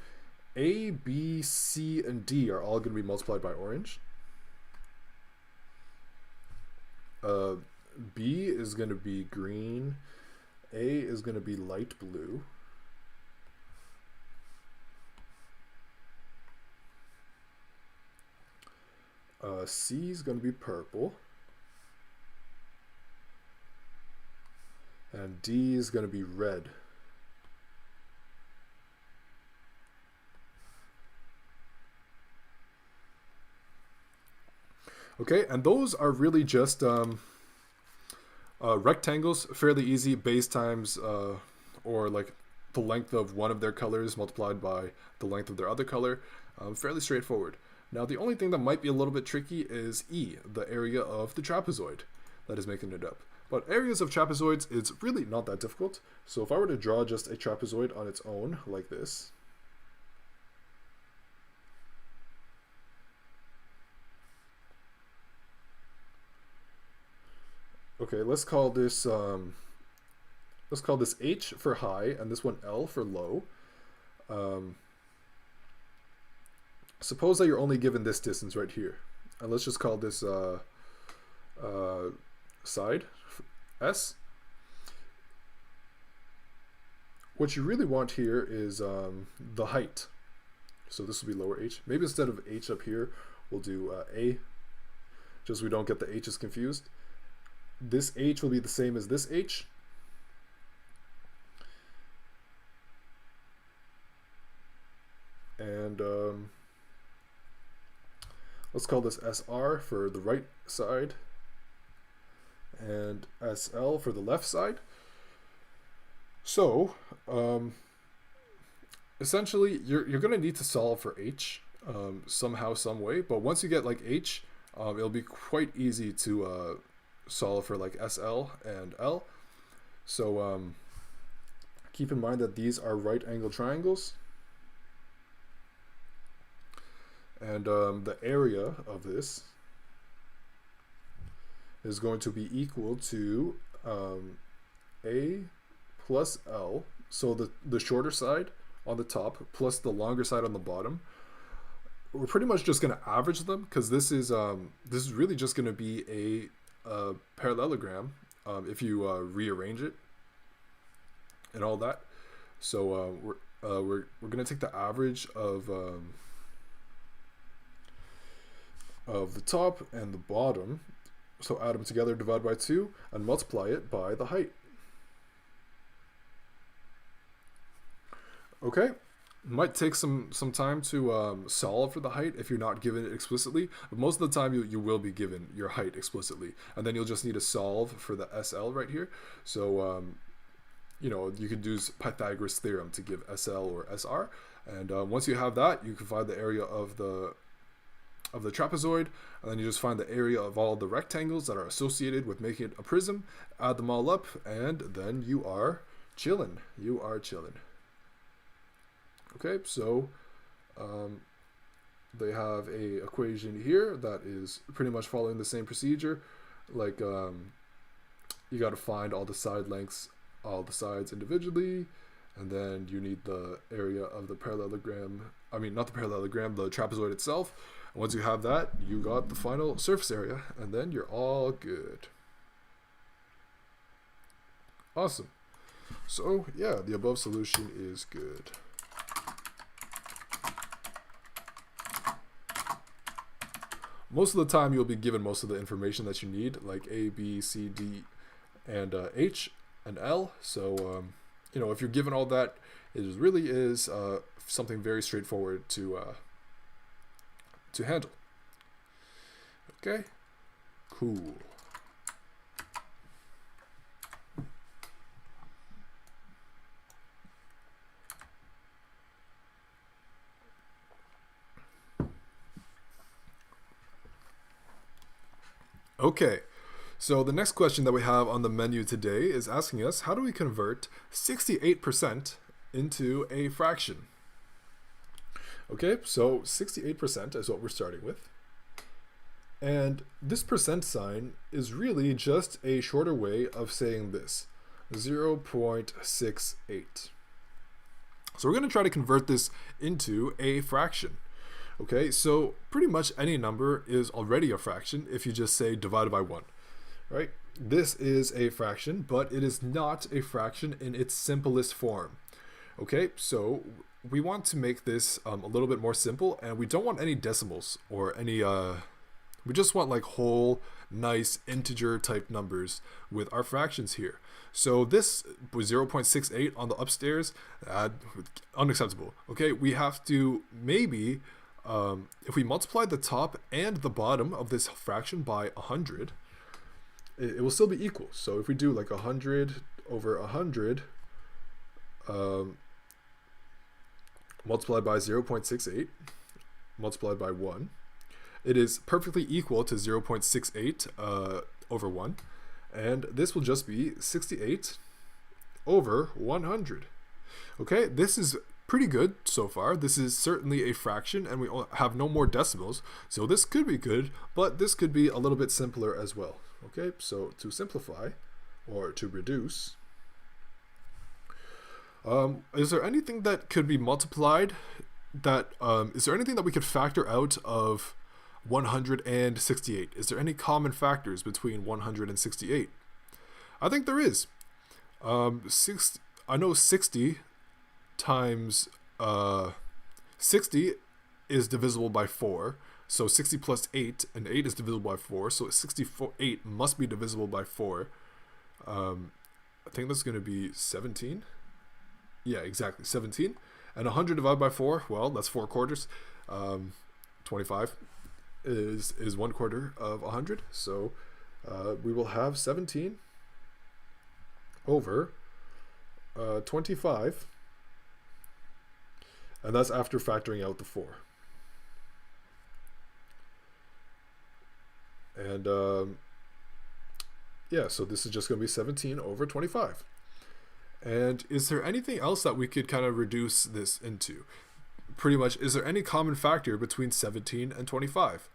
A, B, C, and D are all going to be multiplied by orange. B is going to be green. A is going to be light blue. C is going to be purple. And D is going to be red. Okay, and those are really just rectangles, fairly easy, base times or like the length of one of their colors multiplied by the length of their other color. Fairly straightforward. Now the only thing that might be a little bit tricky is E, the area of the trapezoid that is making it up. But areas of trapezoids, it's really not that difficult. So if I were to draw just a trapezoid on its own, like this, okay, let's call this let's call this H for high and this one L for low. Suppose that you're only given this distance right here, and let's just call this side S. What you really want here is the height. So this will be lower h. Maybe instead of h up here, we'll do a, just so we don't get the h's confused. This h will be the same as this h. And let's call this SR for the right side and SL for the left side. So essentially you're going to need to solve for h somehow, some way, but once you get like h, it'll be quite easy to solve for like SL and L. So keep in mind that these are right angle triangles, and the area of this is going to be equal to A plus L, so the shorter side on the top plus the longer side on the bottom. We're pretty much just going to average them, because this is really just going to be a parallelogram if you rearrange it and all that. So we're going to take the average of the top and the bottom, so add them together, divide by 2, and multiply it by the height. Okay, might take some time to solve for the height if you're not given it explicitly, but most of the time you will be given your height explicitly, and then you'll just need to solve for the SL right here. So you know, you could use Pythagoras theorem to give SL or SR, and once you have that, you can find the area of the trapezoid, and then you just find the area of all the rectangles that are associated with making it a prism, add them all up, and then you are chillin'. You are chillin'. Okay, so they have a equation here that is pretty much following the same procedure. Like you got to find all the side lengths, all the sides individually, and then you need the area of the parallelogram. I mean, not the parallelogram, the trapezoid itself. And once you have that, you got the final surface area, and then you're all good. Awesome. So yeah, the above solution is good. Most of the time you'll be given most of the information that you need, like A, B, C, D, and H, and L. So you know, if you're given all that, it really is something very straightforward to handle. Okay, cool. Okay, so the next question that we have on the menu today is asking us, how do we convert 68% into a fraction? Okay, so 68% is what we're starting with. And this percent sign is really just a shorter way of saying this, 0.68. So we're going to try to convert this into a fraction. Okay, so pretty much any number is already a fraction if you just say divided by 1, right? This is a fraction, but it is not a fraction in its simplest form. Okay, so we want to make this a little bit more simple, and we don't want any decimals or any, we just want like whole, nice integer type numbers with our fractions here. So this was 0.68 on the upstairs, unacceptable. Okay, we have to maybe, if we multiply the top and the bottom of this fraction by 100, it will still be equal. So if we do like 100 over 100 multiplied by 0.68 multiplied by 1, it is perfectly equal to 0.68 over 1, and this will just be 68 over 100. Okay, this is pretty good so far. This is certainly a fraction, and we have no more decimals, so this could be good, but this could be a little bit simpler as well. Okay, so to simplify or to reduce, Is there anything that could be multiplied? Is there anything that we could factor out of 168? Is there any common factors between 168? I think there is. I know 60 times 60 is divisible by 4. So 60 plus 8, and 8 is divisible by 4. So 8 must be divisible by 4. I think that's going to be 17. Yeah, exactly, 17. And 100 divided by 4, well, that's 4 quarters. 25 is 1 quarter of 100. So we will have 17 over 25. And that's after factoring out the 4. And yeah, so this is just going to be 17 over 25. And is there anything else that we could kind of reduce this into? Pretty much, is there any common factor between 17 and 25?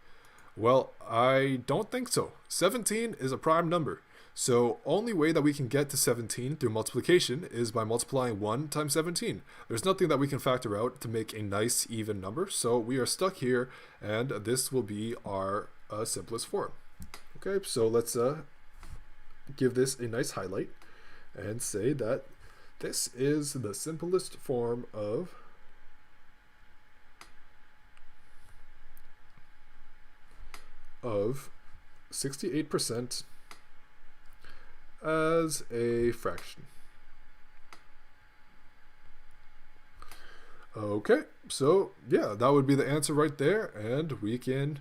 Well, I don't think so. 17 is a prime number. So only way that we can get to 17 through multiplication is by multiplying 1 times 17. There's nothing that we can factor out to make a nice even number. So we are stuck here, and this will be our simplest form. Okay, so let's give this a nice highlight and say that this is the simplest form of 68% as a fraction. Okay, so yeah, that would be the answer right there, and we can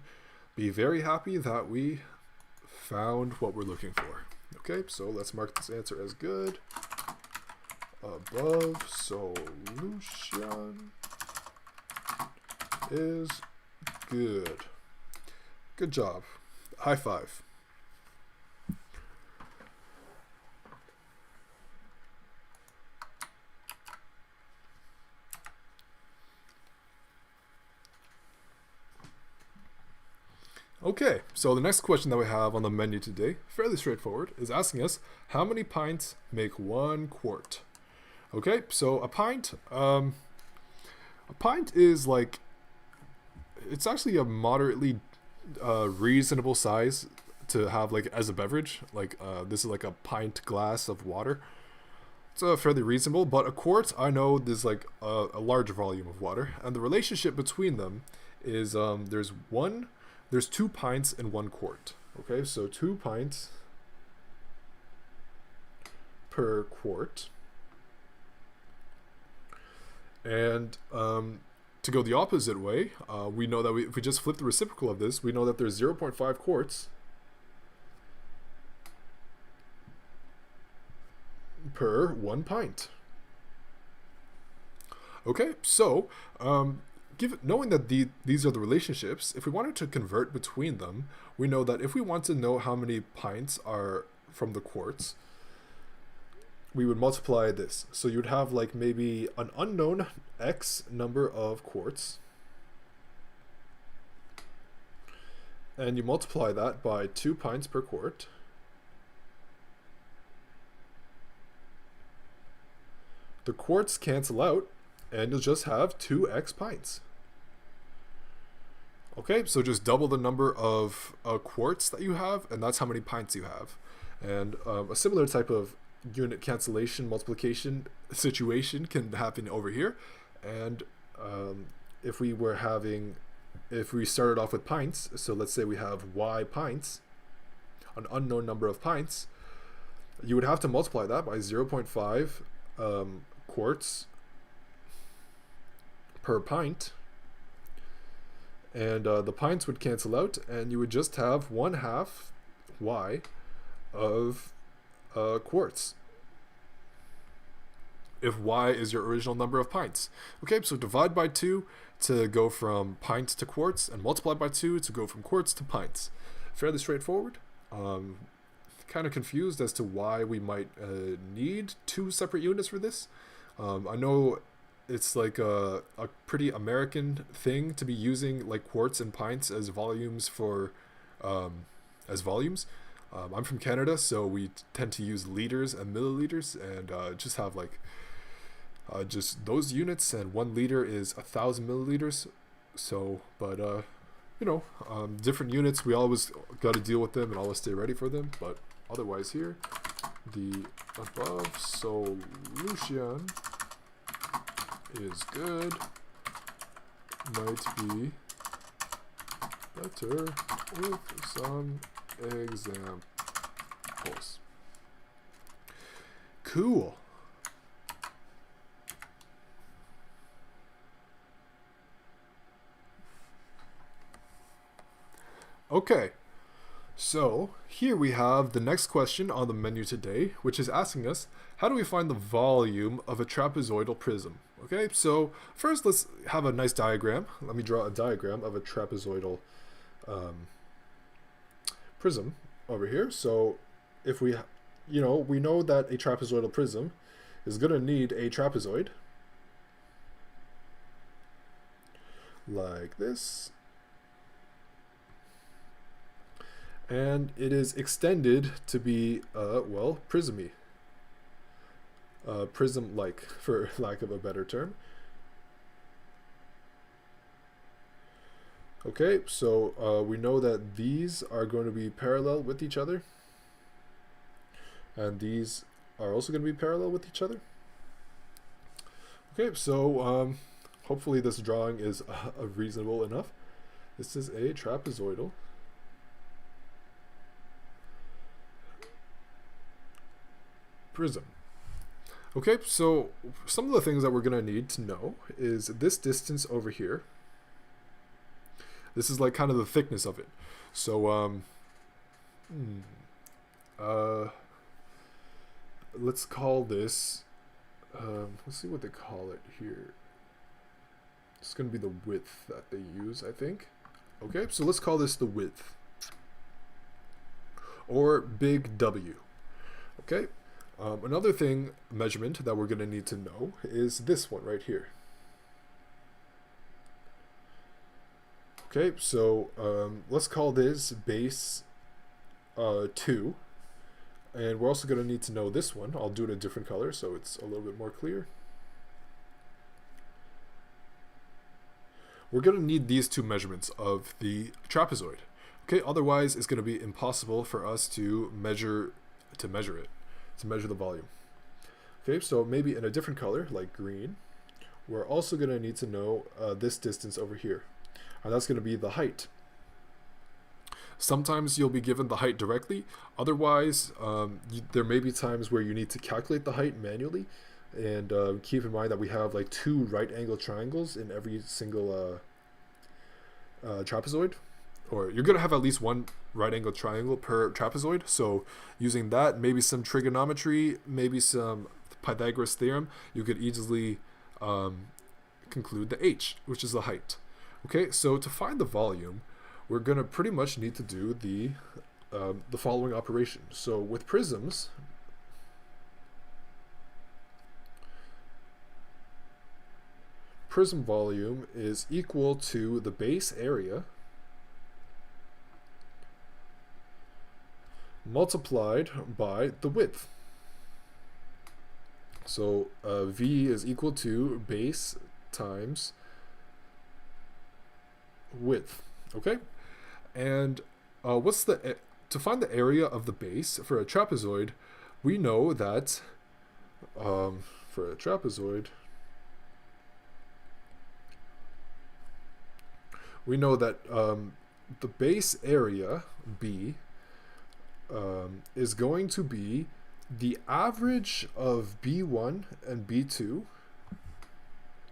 be very happy that we found what we're looking for. Okay, so let's mark this answer as good. Above solution is good. Good job. High five. Okay, so the next question that we have on the menu today, fairly straightforward, is asking us how many pints make 1 quart. Okay, so a pint is like, it's actually a moderately reasonable size to have like as a beverage. Like this is like a pint glass of water. It's fairly reasonable, but a quart, I know there's like a larger volume of water, and the relationship between them is there's 2 pints in 1 quart. Okay, so 2 pints per quart. And to go the opposite way, we know that if we just flip the reciprocal of this, we know that there's 0.5 quarts per 1 pint. Okay, so knowing that these are the relationships, if we wanted to convert between them, we know that if we want to know how many pints are from the quarts, we would multiply this. So you'd have like maybe an unknown X number of quarts, and you multiply that by 2 pints per quart. The quarts cancel out, and you'll just have 2x pints. Okay, so just double the number of quarts that you have, and that's how many pints you have. And a similar type of unit cancellation multiplication situation can happen over here. And if we started off with pints, so let's say we have y pints, an unknown number of pints, you would have to multiply that by 0.5 quarts per pint, and the pints would cancel out, and you would just have 1/2 y of quarts, if y is your original number of pints. Okay, so divide by 2 to go from pints to quarts, and multiply by 2 to go from quarts to pints. Fairly straightforward. Kind of confused as to why we might need 2 separate units for this. I know it's like a pretty American thing to be using like quarts and pints as volumes for I'm from Canada, so we tend to use liters and milliliters, and just have like just those units, and 1 liter is 1,000 milliliters. So, but different units, we always got to deal with them and always stay ready for them. But otherwise, here, the above solution is good, might be better with some examples. Cool. Okay, so here we have the next question on the menu today, which is asking us, how do we find the volume of a trapezoidal prism? Okay, so first let's have a nice diagram. Let me draw a diagram of a trapezoidal prism over here. So if we know that a trapezoidal prism is going to need a trapezoid like this, and it is extended to be prismy, prism-like, for lack of a better term. Okay, so we know that these are going to be parallel with each other, and these are also going to be parallel with each other. Okay, so hopefully this drawing is reasonable enough. This is a trapezoidal prism. Okay, so some of the things that we're going to need to know is this distance over here. This is like kind of the thickness of it. So let's call this, let's see what they call it here. It's going to be the width that they use, I think. Okay, so let's call this the width, or big W. Okay. Another measurement that we're going to need to know is this one right here. Okay, so let's call this base 2, and we're also going to need to know this one. I'll do it a different color so it's a little bit more clear. We're going to need these two measurements of the trapezoid. Okay, otherwise it's going to be impossible for us to measure the volume. Okay, so maybe in a different color, like green, we're also going to need to know this distance over here, and that's going to be the height. Sometimes you'll be given the height directly. Otherwise, there may be times where you need to calculate the height manually, and keep in mind that we have like 2 right-angle triangles in every single trapezoid. Or you're going to have at least 1 right-angle triangle per trapezoid. So using that, maybe some trigonometry, maybe some Pythagoras theorem, you could easily conclude the h, which is the height. Okay, so to find the volume, we're going to pretty much need to do the following operation. So with prisms, prism volume is equal to the base area multiplied by the width. So V is equal to base times width. Okay, and to find the area of the base for a trapezoid, we know that for a trapezoid, we know that the base area B is going to be the average of B1 and B2.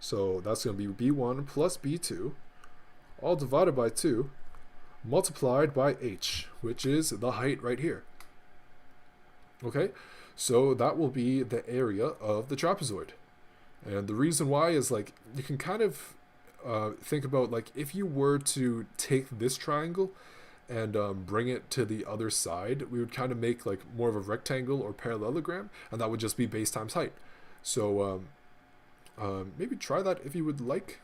So that's going to be B1 plus B2, all divided by 2, multiplied by h, which is the height right here. Okay, so that will be the area of the trapezoid. And the reason why is, like, you can kind of think about, like, if you were to take this triangle and bring it to the other side, we would kind of make like more of a rectangle or parallelogram, and that would just be base times height. So maybe try that if you would like.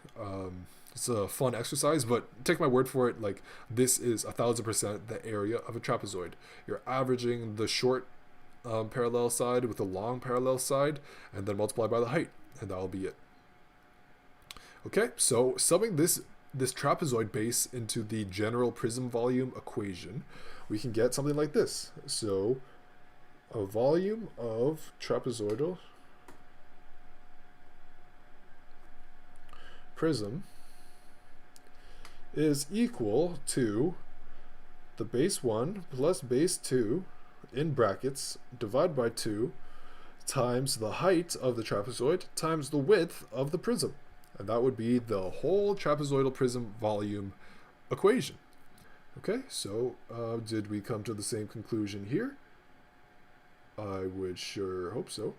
It's a fun exercise, but take my word for it, like, this is 1000% the area of a trapezoid. You're averaging the short parallel side with the long parallel side, and then multiply by the height. and that'll be it. Okay, so summing this trapezoid base into the general prism volume equation, we can get something like this. So a volume of trapezoidal prism is equal to the base 1 plus base 2 in brackets divided by 2 times the height of the trapezoid times the width of the prism. And that would be the whole trapezoidal prism volume equation. Okay, so did we come to the same conclusion here? I would sure hope so.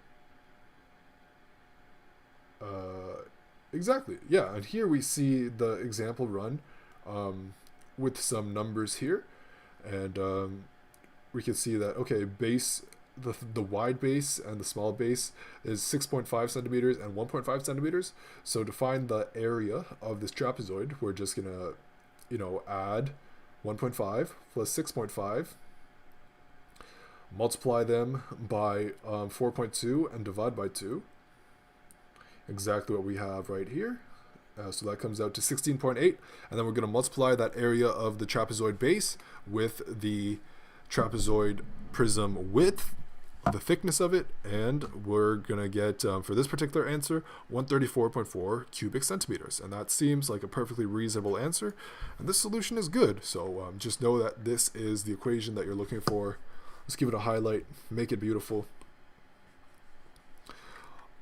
Exactly, yeah, and here we see the example run with some numbers here, and we can see that, okay, base, the wide base and the small base is 6.5 centimeters and 1.5 centimeters. So to find the area of this trapezoid, we're just gonna, add 1.5 plus 6.5, multiply them by 4.2 and divide by 2. Exactly what we have right here. So that comes out to 16.8, and then we're going to multiply that area of the trapezoid base with the trapezoid prism width, the thickness of it, and we're going to get, for this particular answer, 134.4 cubic centimeters. And that seems like a perfectly reasonable answer, and this solution is good. So just know that this is the equation that you're looking for. Let's give it a highlight, make it beautiful.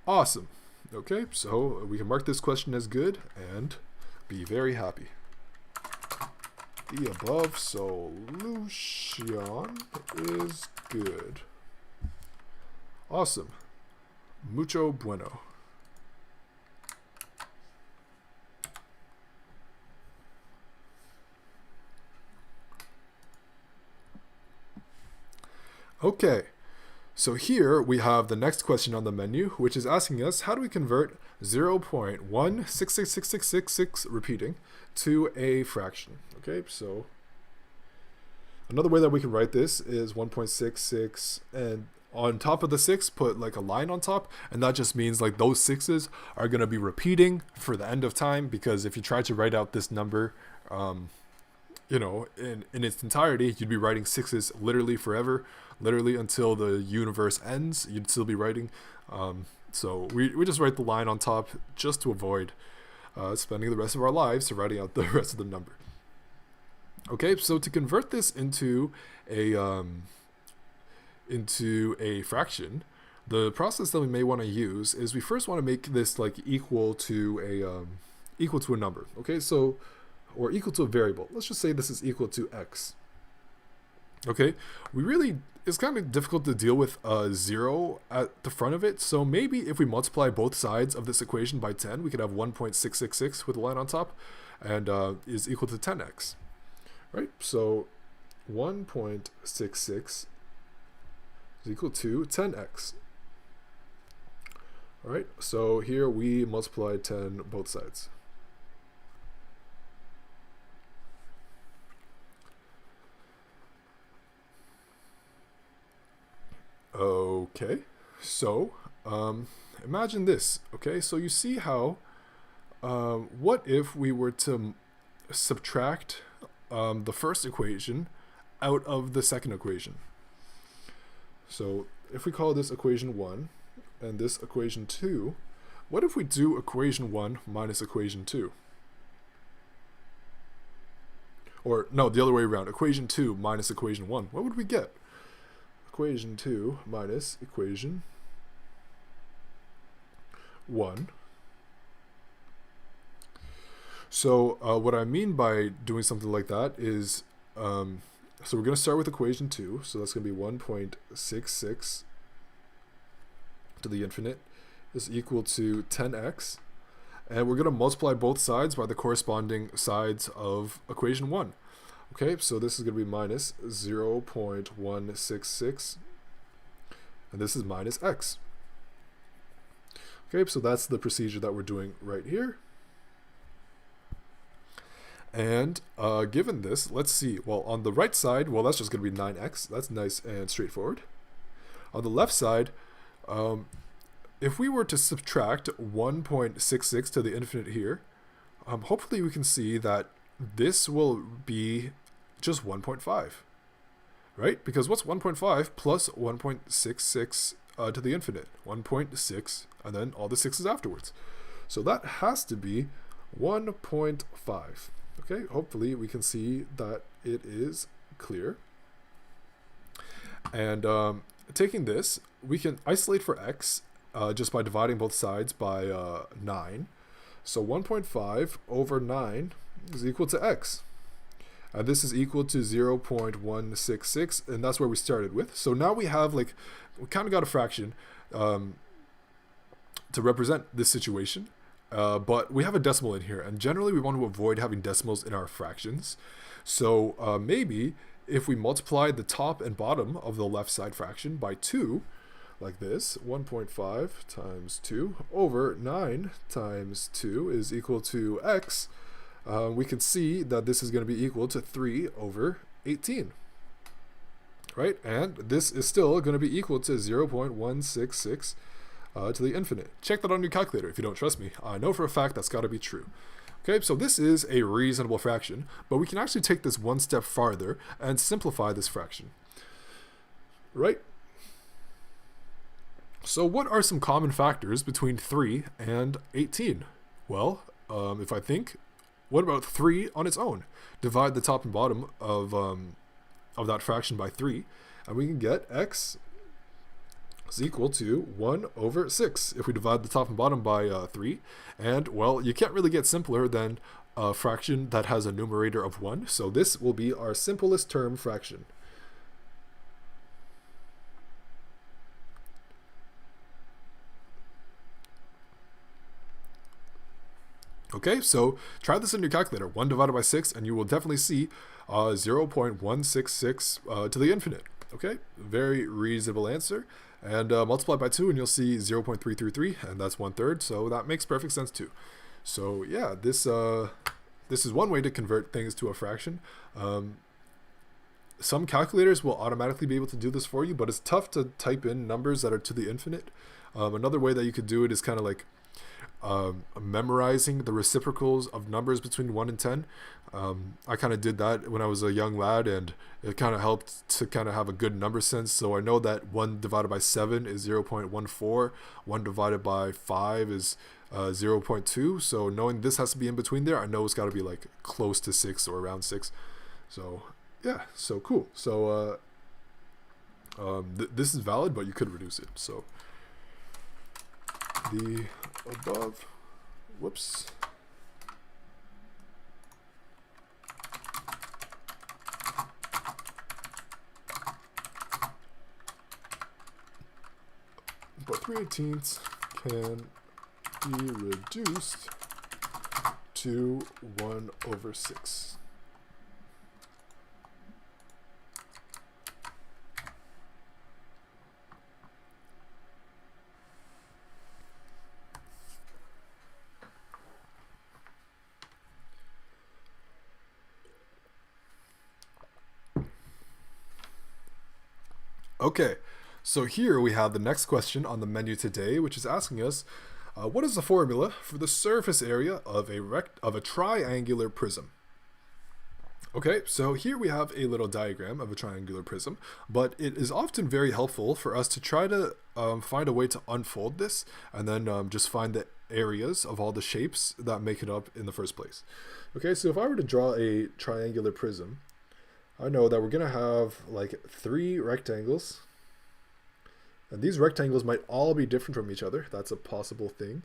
Awesome. Okay, so we can mark this question as good and be very happy. The above solution is good. Awesome. Mucho bueno. Okay, so here we have the next question on the menu, which is asking us, how do we convert 0.1666666 repeating to a fraction? Okay, so another way that we can write this is 1.66, and on top of the 6, put like a line on top, and that just means like those 6s are going to be repeating for the end of time, because if you try to write out this number, in its entirety, you'd be writing 6s literally forever, literally until the universe ends. You'd still be writing. So we just write the line on top just to avoid spending the rest of our lives writing out the rest of the number. Okay, so to convert this into a fraction, the process that we may want to use is we first want to make this like equal to a number. Okay, so, or equal to a variable. Let's just say this is equal to x. Okay, it's kind of difficult to deal with a 0 at the front of it, so maybe if we multiply both sides of this equation by 10, we could have 1.666 with a line on top, and is equal to 10x. Right, so 1.66 is equal to 10x. All right, so here we multiply 10 both sides. Okay, so imagine this. Okay, so you see how, what if we were to subtract the first equation out of the second equation? So if we call this equation 1 and this equation 2, what if we do equation 1 minus equation 2? Or no, the other way around, equation 2 minus equation 1. What would we get? Equation 2 minus equation 1. So what I mean by doing something like that is, so we're going to start with equation 2. So that's going to be 1.66 to the infinite is equal to 10x. And we're going to multiply both sides by the corresponding sides of equation 1. Okay, so this is going to be minus 0.166, and this is minus x. Okay, so that's the procedure that we're doing right here. And given this, let's see. Well, on the right side, well, that's just going to be 9x. That's nice and straightforward. On the left side, if we were to subtract 1.66 to the infinite here, hopefully we can see that this will be just 1.5, right? Because what's 1.5 plus 1.66 to the infinite? 1.6, and then all the sixes afterwards. So that has to be 1.5. Okay, hopefully we can see that it is clear. And taking this, we can isolate for x just by dividing both sides by 9. So 1.5 over 9 is equal to x. And this is equal to 0.166, and that's where we started with. So now we have, like, we kind of got a fraction to represent this situation. But we have a decimal in here, and generally we want to avoid having decimals in our fractions. So maybe if we multiply the top and bottom of the left side fraction by 2, like this, 1.5 times 2 over 9 times 2 is equal to x, we can see that this is going to be equal to 3 over 18. Right? And this is still going to be equal to 0.166 to the infinite. Check that on your calculator if you don't trust me. I know for a fact that's got to be true. Okay, so this is a reasonable fraction, but we can actually take this one step farther and simplify this fraction. Right? So what are some common factors between 3 and 18? Well, if I think, what about 3 on its own? Divide the top and bottom of that fraction by 3, and we can get x is equal to 1 over 6 if we divide the top and bottom by 3. And, well, you can't really get simpler than a fraction that has a numerator of 1. So this will be our simplest term fraction. Okay, so try this in your calculator. 1 divided by 6, and you will definitely see 0.166 to the infinite. Okay, very reasonable answer. And multiply by 2, and you'll see 0.333, and that's 1/3. So that makes perfect sense too. So yeah, this is one way to convert things to a fraction. Some calculators will automatically be able to do this for you, but it's tough to type in numbers that are to the infinite. Another way that you could do it is kind of like memorizing the reciprocals of numbers between 1 and 10. I kind of did that when I was a young lad, and it kind of helped to kind of have a good number sense. So I know that 1 divided by 7 is 0.14, 1 divided by 5 is 0.2. So knowing this has to be in between there, I know it's got to be like close to 6 or around 6. So yeah, so cool. So this is valid, but you could reduce it. So the above, whoops, but 3/18 can be reduced to 1 over 6. Okay, so here we have the next question on the menu today, which is asking us, what is the formula for the surface area of a triangular prism? Okay, so here we have a little diagram of a triangular prism, but it is often very helpful for us to try to find a way to unfold this and then just find the areas of all the shapes that make it up in the first place. Okay, so if I were to draw a triangular prism, I know that we're going to have like 3 rectangles, and these rectangles might all be different from each other. That's a possible thing.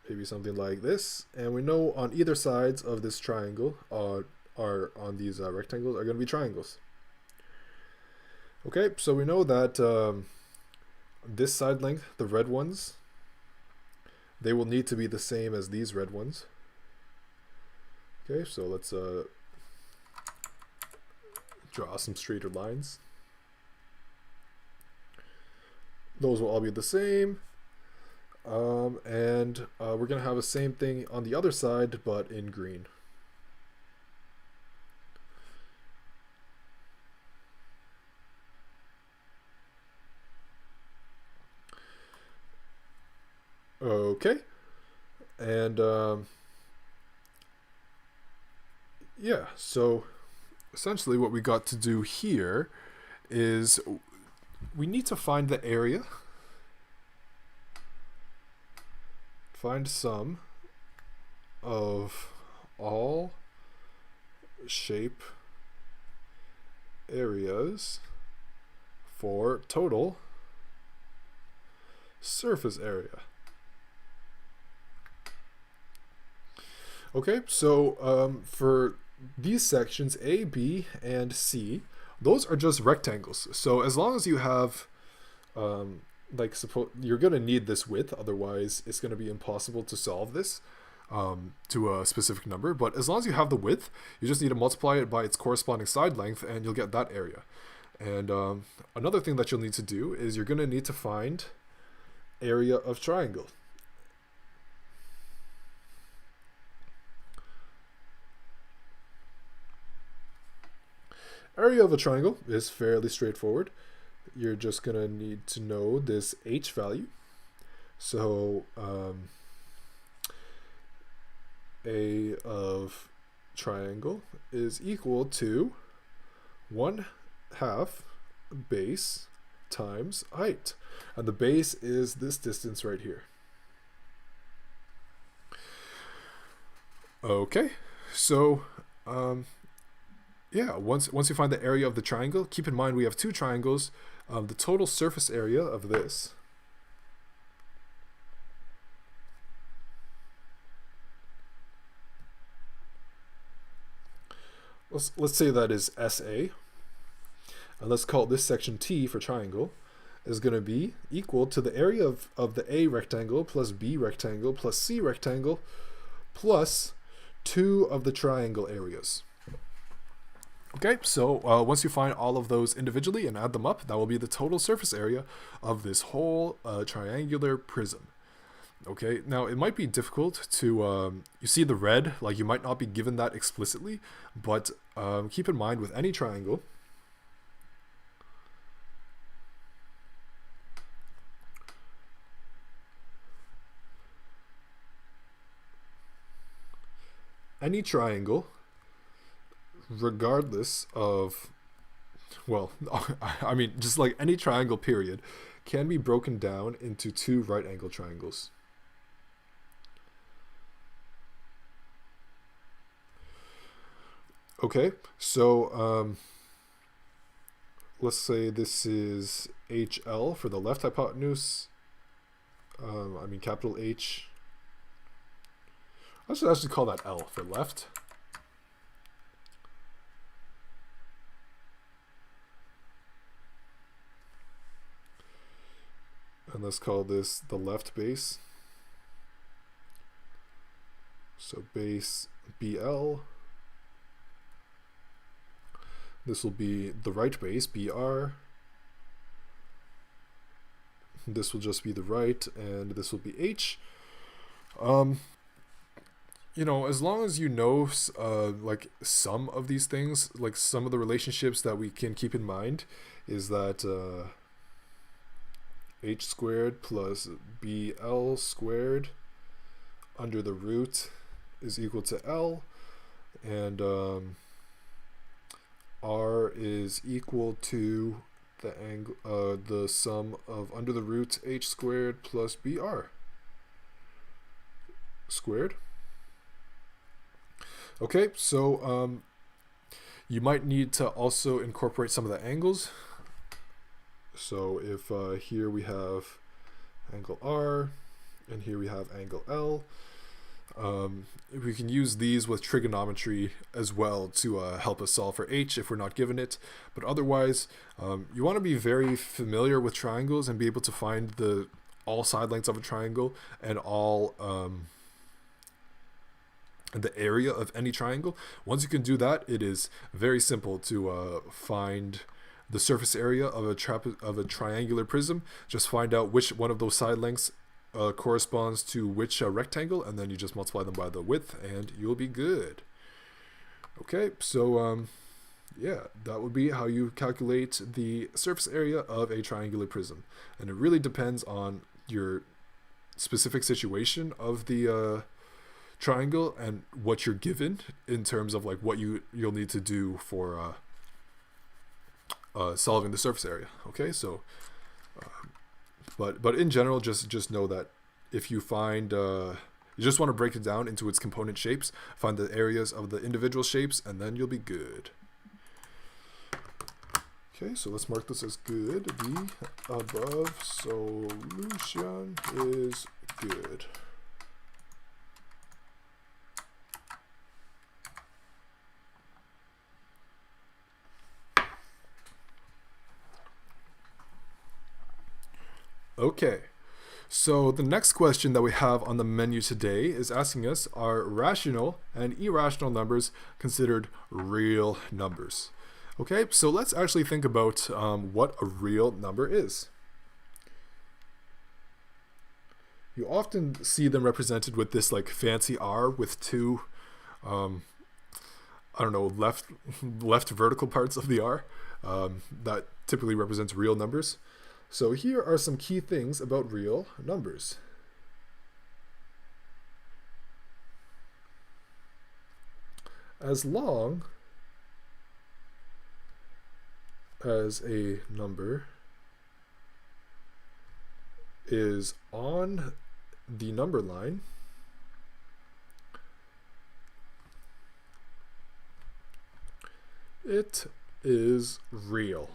Maybe something like this, and we know on either sides of this triangle are on these rectangles are going to be triangles. Okay, so we know that this side length, the red ones, they will need to be the same as these red ones. Okay, so let's draw some straighter lines. Those will all be the same. And we're going to have the same thing on the other side, but in green. Okay. And yeah, so essentially what we got to do here is we need to find the area, find sum of all shape areas for total surface area. Okay, so for these sections A, B, and C, those are just rectangles. So as long as you have, like, suppose you're gonna need this width, otherwise it's gonna be impossible to solve this to a specific number. But as long as you have the width, you just need to multiply it by its corresponding side length, and you'll get that area. And another thing that you'll need to do is you're gonna need to find area of triangle. Area of a triangle is fairly straightforward. You're just going to need to know this h value. So A of triangle is equal to 1/2 base times height. And the base is this distance right here. Okay, so yeah, once you find the area of the triangle, keep in mind we have two triangles. The total surface area of this let's say that is SA, and let's call this section T for triangle, is going to be equal to the area of the A rectangle plus B rectangle plus C rectangle plus 2 of the triangle areas. Okay, so once you find all of those individually and add them up, that will be the total surface area of this whole triangular prism. Okay, now it might be difficult to, you see the red, like you might not be given that explicitly, but keep in mind with any triangle, regardless of, well, I mean, just like any triangle period, can be broken down into 2 right angle triangles. Okay, so let's say this is HL for the left hypotenuse. I mean capital H. I should actually call that L for left. And let's call this the left base. So base BL. This will be the right base, BR. This will just be the right, and this will be H. You know, as long as you know like some of these things, like some of the relationships that we can keep in mind is that H squared plus BL squared under the root is equal to L, and R is equal to the angle, the sum of under the root H squared plus BR squared. Okay, so you might need to also incorporate some of the angles. So if here we have angle R and here we have angle L, we can use these with trigonometry as well to help us solve for H if we're not given it. But otherwise, you want to be very familiar with triangles and be able to find all side lengths of a triangle and all the area of any triangle. Once you can do that, it is very simple to find the surface area of a triangular prism. Just find out which one of those side lengths corresponds to which rectangle, and then you just multiply them by the width and you'll be good. Okay, so yeah, that would be how you calculate the surface area of a triangular prism, and it really depends on your specific situation of the triangle and what you're given in terms of like what you'll need to do for solving the surface area. Okay, so but in general, just know that if you find you just want to break it down into its component shapes, find the areas of the individual shapes, and then you'll be good. Okay, so let's mark this as good. The above solution is good. Okay, so the next question that we have on the menu today is asking us, are rational and irrational numbers considered real numbers? Okay, so let's actually think about what a real number is. You often see them represented with this like fancy R with two, I don't know, left vertical parts of the R. That typically represents real numbers. So here are some key things about real numbers. As long as a number is on the number line, it is real.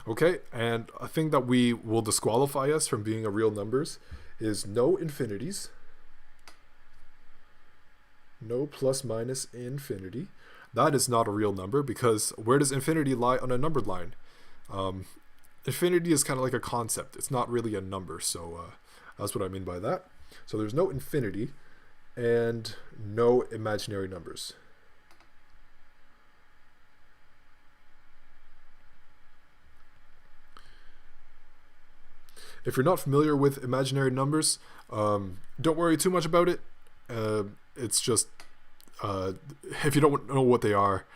Okay, and a thing that we will disqualify us from being a real numbers is no infinities, no plus minus infinity. That is not a real number, because where does infinity lie on a numbered line? Infinity is kind of like a concept. It's not really a number, so that's what I mean by that. So there's no infinity and no imaginary numbers. If you're not familiar with imaginary numbers, don't worry too much about it. It's just if you don't know what they are,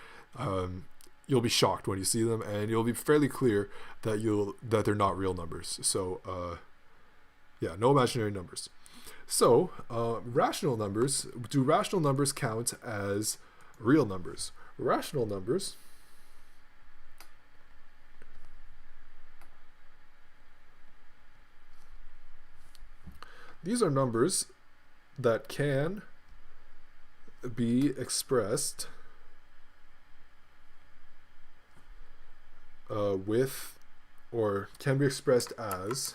you'll be shocked when you see them, and you'll be fairly clear that they're not real numbers. So yeah, no imaginary numbers. So rational numbers, do rational numbers count as real numbers? Rational numbers these are numbers that can be expressed with, or can be expressed as,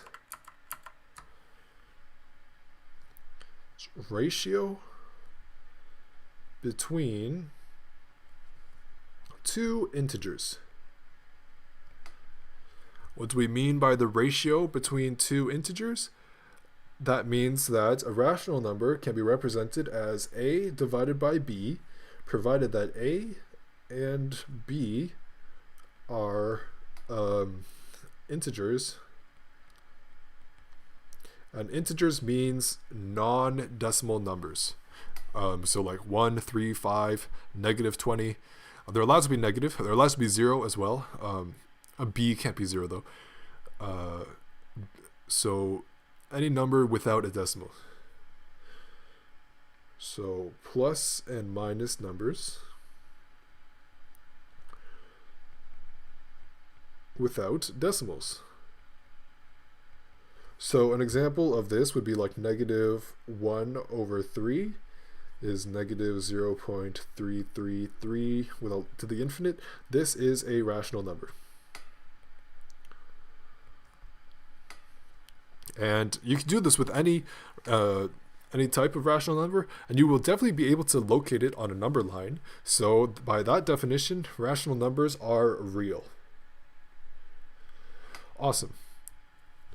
ratio between two integers. What do we mean by the ratio between two integers? That means that a rational number can be represented as a divided by b, provided that a and b are integers. And integers means non-decimal numbers. So like 1, 3, 5, negative 20. They're allowed to be negative. They're allowed to be 0 as well. A b can't be 0 though. So any number without a decimal. So plus and minus numbers without decimals. So an example of this would be like negative 1 over 3 is negative 0.333 to the infinite. This is a rational number. And you can do this with any type of rational number, and you will definitely be able to locate it on a number line. So by that definition, rational numbers are real. Awesome.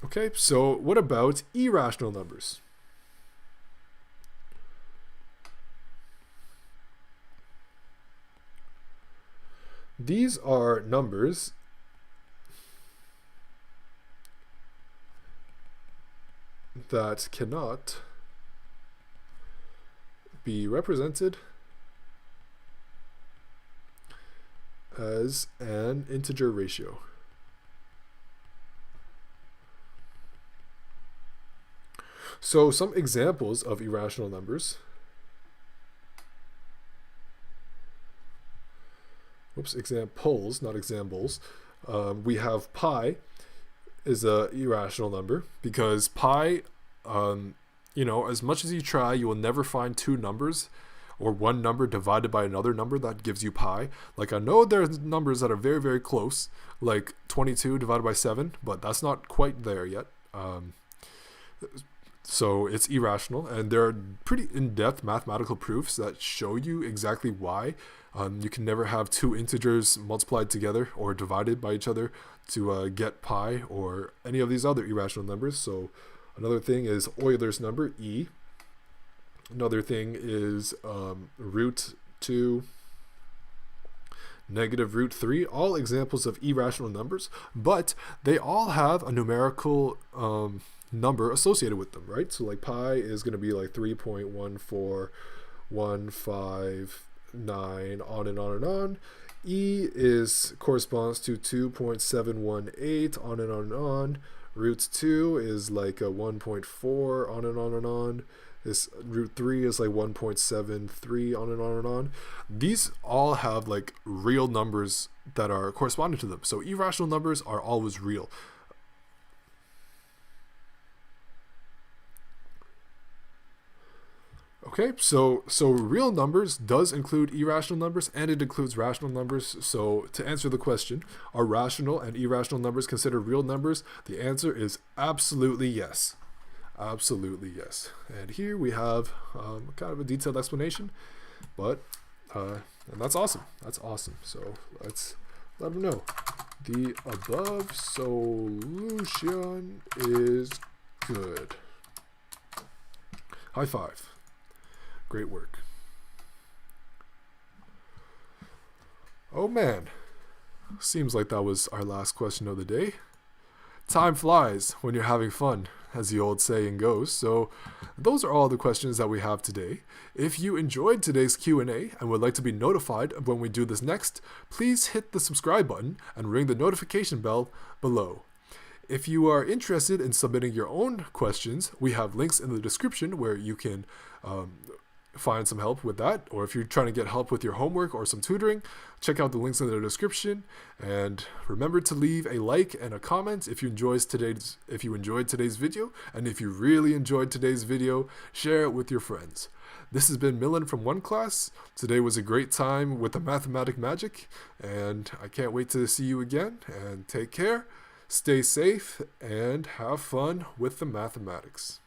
Okay, so what about irrational numbers? These are numbers that cannot be represented as an integer ratio. So some examples of irrational numbers. Examples, not examples. We have pi is a irrational number because pi, as much as you try, you will never find two numbers or one number divided by another number that gives you pi. Like, I know there's numbers that are very, very close, like 22 divided by 7, but that's not quite there yet. So it's irrational, and there are pretty in-depth mathematical proofs that show you exactly why. You can never have two integers multiplied together or divided by each other to get pi or any of these other irrational numbers. So another thing is Euler's number, E. Another thing is root 2, negative root 3, all examples of irrational numbers, but they all have a numerical number associated with them, right? So like pi is going to be like 3.14159, on and on and on. E corresponds to 2.718, on and on and on. Root 2 is like a 1.4, on and on and on. This root 3 is like 1.73, on and on and on. These all have like real numbers that are corresponding to them. So irrational numbers are always real. Okay, so real numbers does include irrational numbers, and it includes rational numbers. So to answer the question, are rational and irrational numbers considered real numbers? The answer is absolutely yes. Absolutely yes. And here we have kind of a detailed explanation, but and that's awesome. That's awesome. So let's let them know. The above solution is good. High five. Great work. Oh man, seems like that was our last question of the day. Time flies when you're having fun, as the old saying goes. So those are all the questions that we have today. If you enjoyed today's Q&A and would like to be notified of when we do this next, please hit the subscribe button and ring the notification bell below. If you are interested in submitting your own questions, we have links in the description where you can find some help with that, or if you're trying to get help with your homework or some tutoring, check out the links in the description. And remember to leave a like and a comment if you enjoyed today's video, and if you really enjoyed today's video, share it with your friends. This has been Millan from OneClass. Today was a great time with the mathematic magic, and I can't wait to see you again. And take care, stay safe, and have fun with the mathematics.